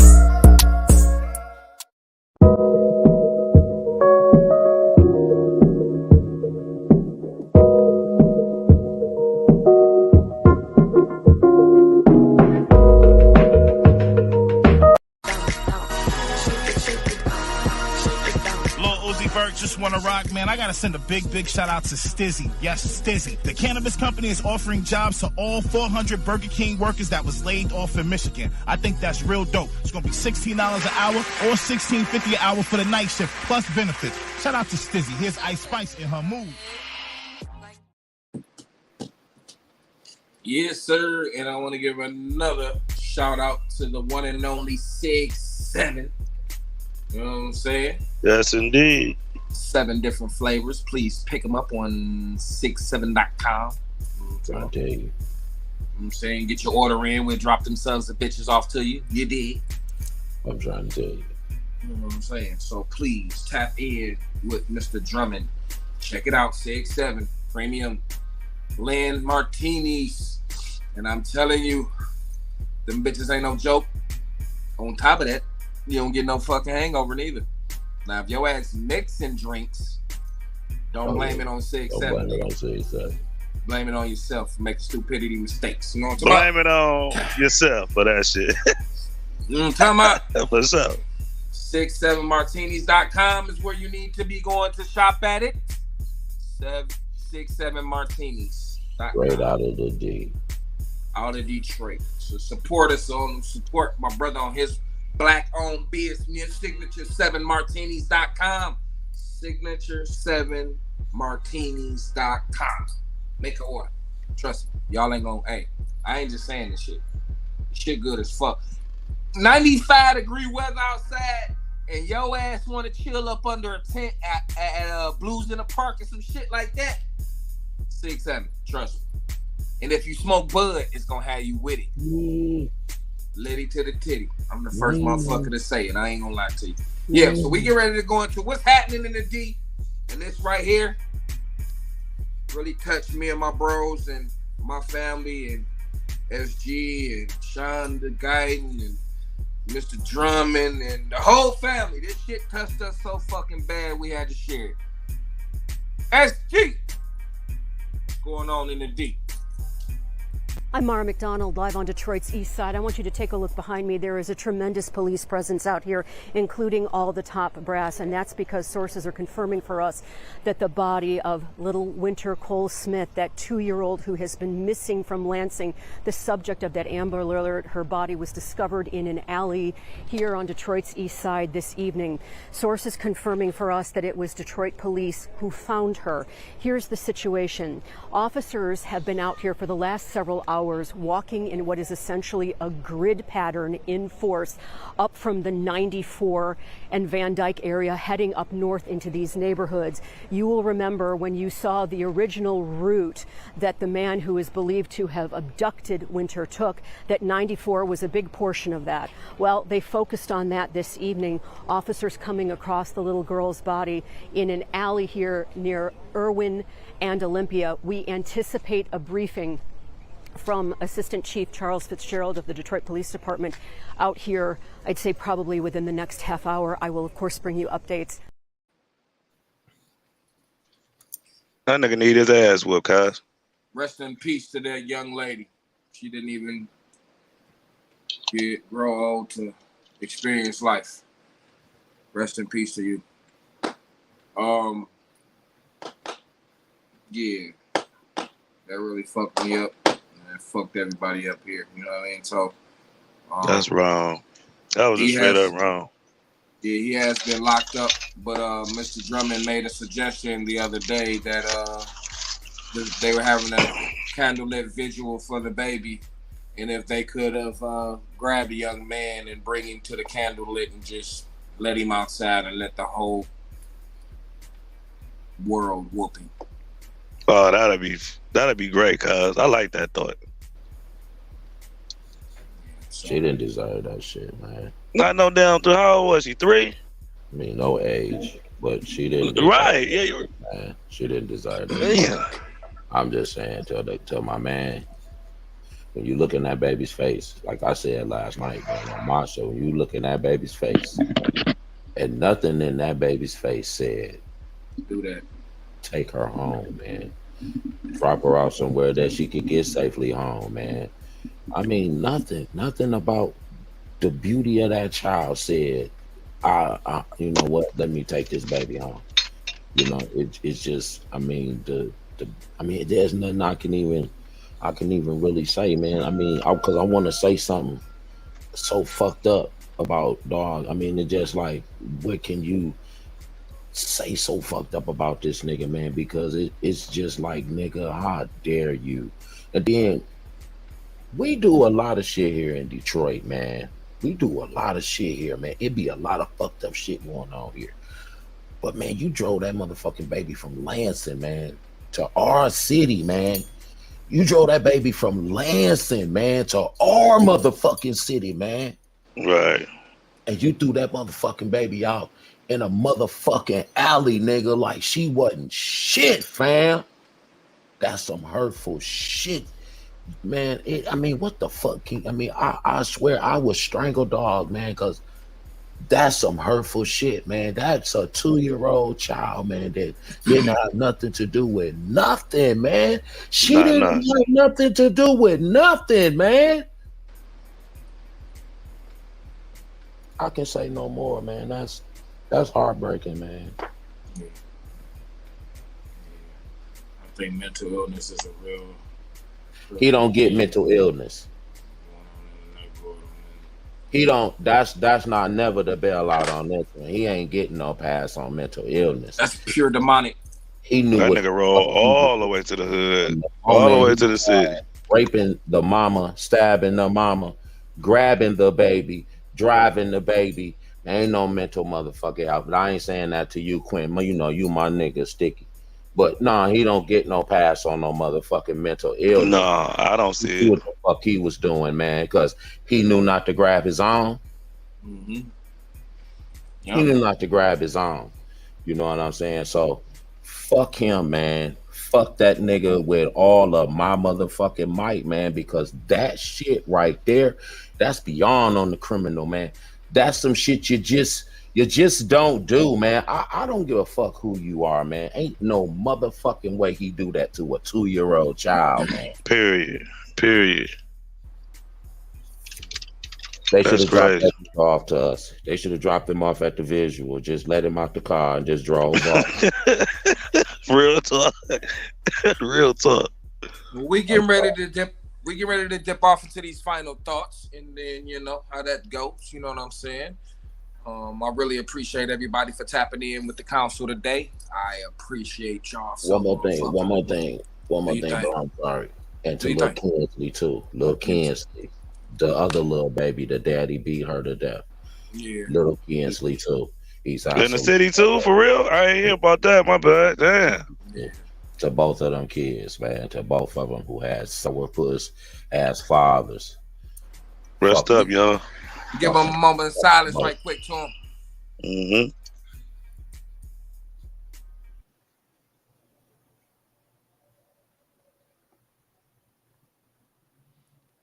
Just wanna rock, man. I gotta send a big shout out to Stizzy. Yes, Stizzy. The cannabis company is offering jobs to all 400 Burger King workers that was laid off in Michigan. I think that's real dope. It's gonna be $16 an hour or $16.50 an hour for the night shift plus benefits. Shout out to Stizzy. Here's Ice Spice in her mood. Yes, sir. And I want to give another shout out to the one and only 6-7. You know what I'm saying? Yes, indeed. 7 different flavors. Please pick them up on 67.com. I'm trying to tell you. I'm saying, get your order in. We'll drop them sons of bitches off to you. You did. I'm trying to tell you. You know what I'm saying? So please tap in with Mr. Drummond. Check it out. 6-7 Premium Blend Martinis. And I'm telling you, them bitches ain't no joke. On top of that, you don't get no fucking hangover neither. Now, if your ass mixing drinks, don't blame it on 6-7. Don't blame it on 6-7. Blame it on yourself for making stupidity mistakes. You know what I'm talking Blame it on yourself for that shit. You know what I'm talking about? For sure. 67martinis.com is where you need to be going to shop at it. 67martinis. Straight out of the D. Out of Detroit. So support us support my brother on his Black-owned business, signature7martinis.com. Signature7martinis.com. Make an order. Trust me. Y'all ain't gonna, hey, I ain't just saying this shit. This shit good as fuck. 95-degree weather outside, and your ass want to chill up under a tent at Blues in the Park or some shit like that. 6-7, trust me. And if you smoke bud, it's gonna have you with it. Liddy to the titty. I'm the first motherfucker to say it. I ain't gonna lie to you. Yeah, so we get ready to go into what's happening in the D. And this right here really touched me and my bros and my family and SG and Sean the Guyton and Mr. Drummond and the whole family. This shit touched us so fucking bad we had to share it. SG! What's going on in the D? I'm Mara McDonald, live on Detroit's East Side. I want you to take a look behind me. There is a tremendous police presence out here, including all the top brass, and that's because sources are confirming for us that the body of little Winter Cole Smith, that 2-year-old who has been missing from Lansing, the subject of that Amber Alert, her body was discovered in an alley here on Detroit's East Side this evening. Sources confirming for us that it was Detroit police who found her. Here's the situation. Officers have been out here for the last several hours walking in what is essentially a grid pattern in force up from the 94 and Van Dyke area, heading up north into these neighborhoods. You will remember when you saw the original route that the man who is believed to have abducted Winter took, that 94 was a big portion of that. Well, they focused on that this evening. Officers coming across the little girl's body in an alley here near Irwin and Olympia. We anticipate a briefing from Assistant Chief Charles Fitzgerald of the Detroit Police Department out here, I'd say probably within the next half hour. I will, of course, bring you updates. That nigga need his ass whooped, cuz. Rest in peace to that young lady. She didn't even grow old to experience life. Rest in peace to you. Yeah, that really fucked me up. And fucked everybody up here. You know what I mean? So that's wrong. That was just straight up wrong. Yeah, he has been locked up. But Mr. Drummond made a suggestion the other day that they were having a candlelit visual for the baby, and if they could have grabbed a young man and bring him to the candlelit and just let him outside and let the whole world whoop him. Oh, that'd be great, cuz. I like that thought. She didn't deserve that shit, man. Not no damn. How old was she? 3? I mean, no age, but she didn't. Right? Yeah, you're. Man, she didn't deserve that. Yeah. I'm just saying, tell my man, when you look in that baby's face, like I said last night, man, on my show, when you look in that baby's face, and nothing in that baby's face said, do that. Take her home, man. Drop her off somewhere that she could get safely home, man. I mean, nothing about the beauty of that child said, you know what, let me take this baby home. You know, it's just, I mean, there's nothing I can even really say, man. I mean, because I want to say something so fucked up about dog. I mean, it's just like, what can you say so fucked up about this nigga, man? Because it's just like, nigga, how dare you? And then we do a lot of shit here in Detroit, man. We do a lot of shit here, man. It be a lot of fucked up shit going on here. But man, you drove that motherfucking baby from Lansing, man, to our city, man. You drove that baby from Lansing, man, to our motherfucking city, man. Right. And you threw that motherfucking baby out in a motherfucking alley, nigga, like she wasn't shit, fam. That's some hurtful shit, man. I mean, what the fuck? I swear I was strangled, dog, man, because that's some hurtful shit, man. That's a 2-year-old child, man, that didn't have nothing to do with nothing, man. She didn't have nothing to do with nothing, man. I can say no more, man. That's heartbreaking, man. I think mental illness is a real he don't get mental illness. He don't. That's not never the bailout on this one. He ain't getting no pass on mental illness. That's pure demonic. He knew That what nigga roll he was all the way to the hood, doing. all the Moment way he to the city. raping the mama, stabbing the mama, grabbing the baby, driving the baby. There ain't no mental motherfucker out. But I ain't saying that to you, Quinn. You know you my nigga Sticky. But nah, he don't get no pass on no motherfucking mental illness. No, I don't He see knew it. what the fuck he was doing, man, because he knew not to grab his own. Mm-hmm. He knew not to grab his own. You know what I'm saying? So fuck him, man. Fuck that nigga with all of my motherfucking might, man, because that shit right there, that's beyond on the criminal, man. That's some shit you just don't do, man. I don't give a fuck who you are, man. Ain't no motherfucking way he do that to a 2-year-old child, man. Period. They should That's have dropped crazy. that nigga off to us. They should have dropped him off at the visual. Just let him out the car and just drove off. Real talk. Real talk. We getting ready to dip. We get ready to dip off into these final thoughts, and then you know how that goes. You know what I'm saying? I really appreciate everybody for tapping in with the council today. I appreciate y'all. One more thing, bro. I'm sorry. And to Lil Kinsley too. Lil Kinsley. The other little baby, the daddy beat her to death. Yeah. Little Kinsley too. He's In the city too, for real? I ain't hear about that. My bad. Damn. Yeah. To both of them kids, man. To both of them who had sourpuss as fathers. Rest up, y'all. Give them a moment of silence right quick to them. Mm-hmm.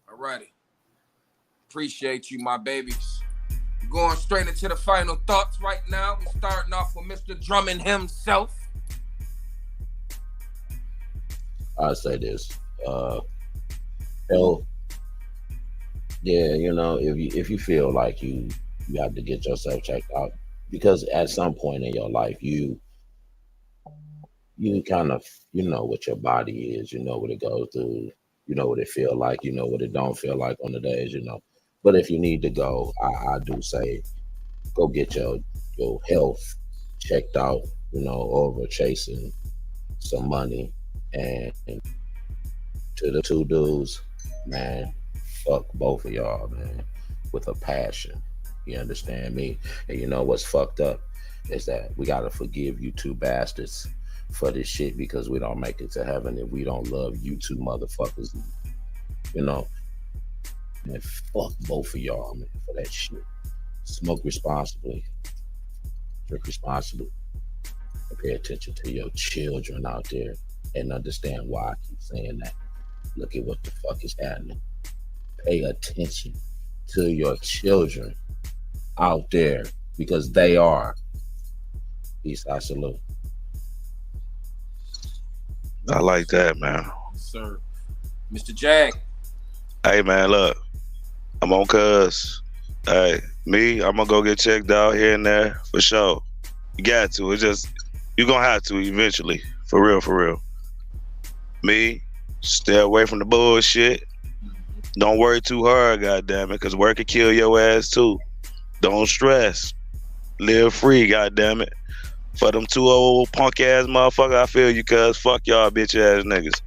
All righty. Appreciate you, my babies. Going straight into the final thoughts right now. We're starting off with Mr. Drummond himself. I'll say this. Health. Yeah, you know, if you feel like you have to get yourself checked out, because at some point in your life you kind of know what your body is, you know what it goes through, you know what it feel like, you know what it don't feel like on the days, you know. But if you need to go, I do say go get your health checked out, you know, over chasing some money. And to the two dudes, man, fuck both of y'all, man, with a passion. You understand me? And you know what's fucked up is that we gotta forgive you two bastards for this shit because we don't make it to heaven if we don't love you two motherfuckers. You know, man, fuck both of y'all, man, for that shit. Smoke responsibly, drink responsibly, and pay attention to your children out there and understand why I keep saying that. Look at what the fuck is happening. Pay attention to your children out there because they are. Peace, I salute. I like that, man. Yes, sir. Mr. Jag. Hey, man, look. I'm on cuz. Hey, I'm gonna go get checked out here and there for sure. You got to. It's just, you're gonna have to eventually. For real, for real. Me, stay away from the bullshit. Don't worry too hard, goddammit, because work can kill your ass too. Don't stress. Live free, goddammit. For them two old punk ass motherfuckers, I feel you, cuz fuck y'all bitch ass niggas.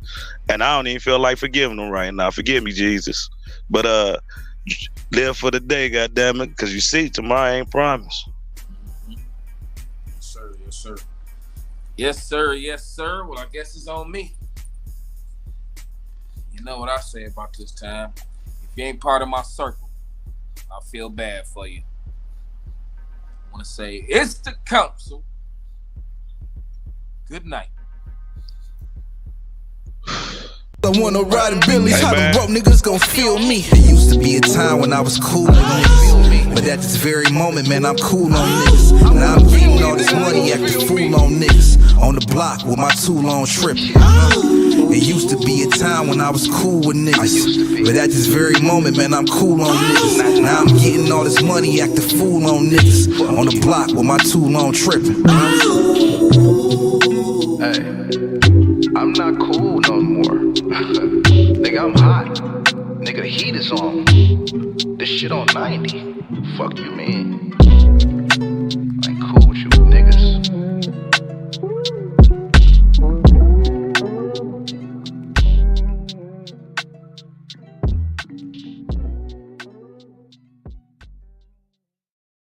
And I don't even feel like forgiving them right now. Forgive me, Jesus. But live for the day, goddammit, because you see, tomorrow ain't promised. Yes, sir. Yes, sir. Yes, sir. Yes, sir. Well, I guess it's on me. You know what I say about this time. If you ain't part of my circle, I feel bad for you. I want to say it's the council. Good night. I wanna ride in Billy's, how them broke niggas gon' feel me. There used to be a time when I was cool with niggas, but at this very moment, man, I'm cool on niggas. Now I'm getting all this money, acting fool on niggas. On the block with my tool-on tripping. It used to be a time when I was cool with niggas, but at this very moment, man, I'm cool on niggas. Now I'm getting all this money, acting fool on niggas. On the block with my tool-on tripping. Hey, I'm not cool no more. Nigga, I'm hot. Nigga, heat is on. This shit on 90. Fuck you, man.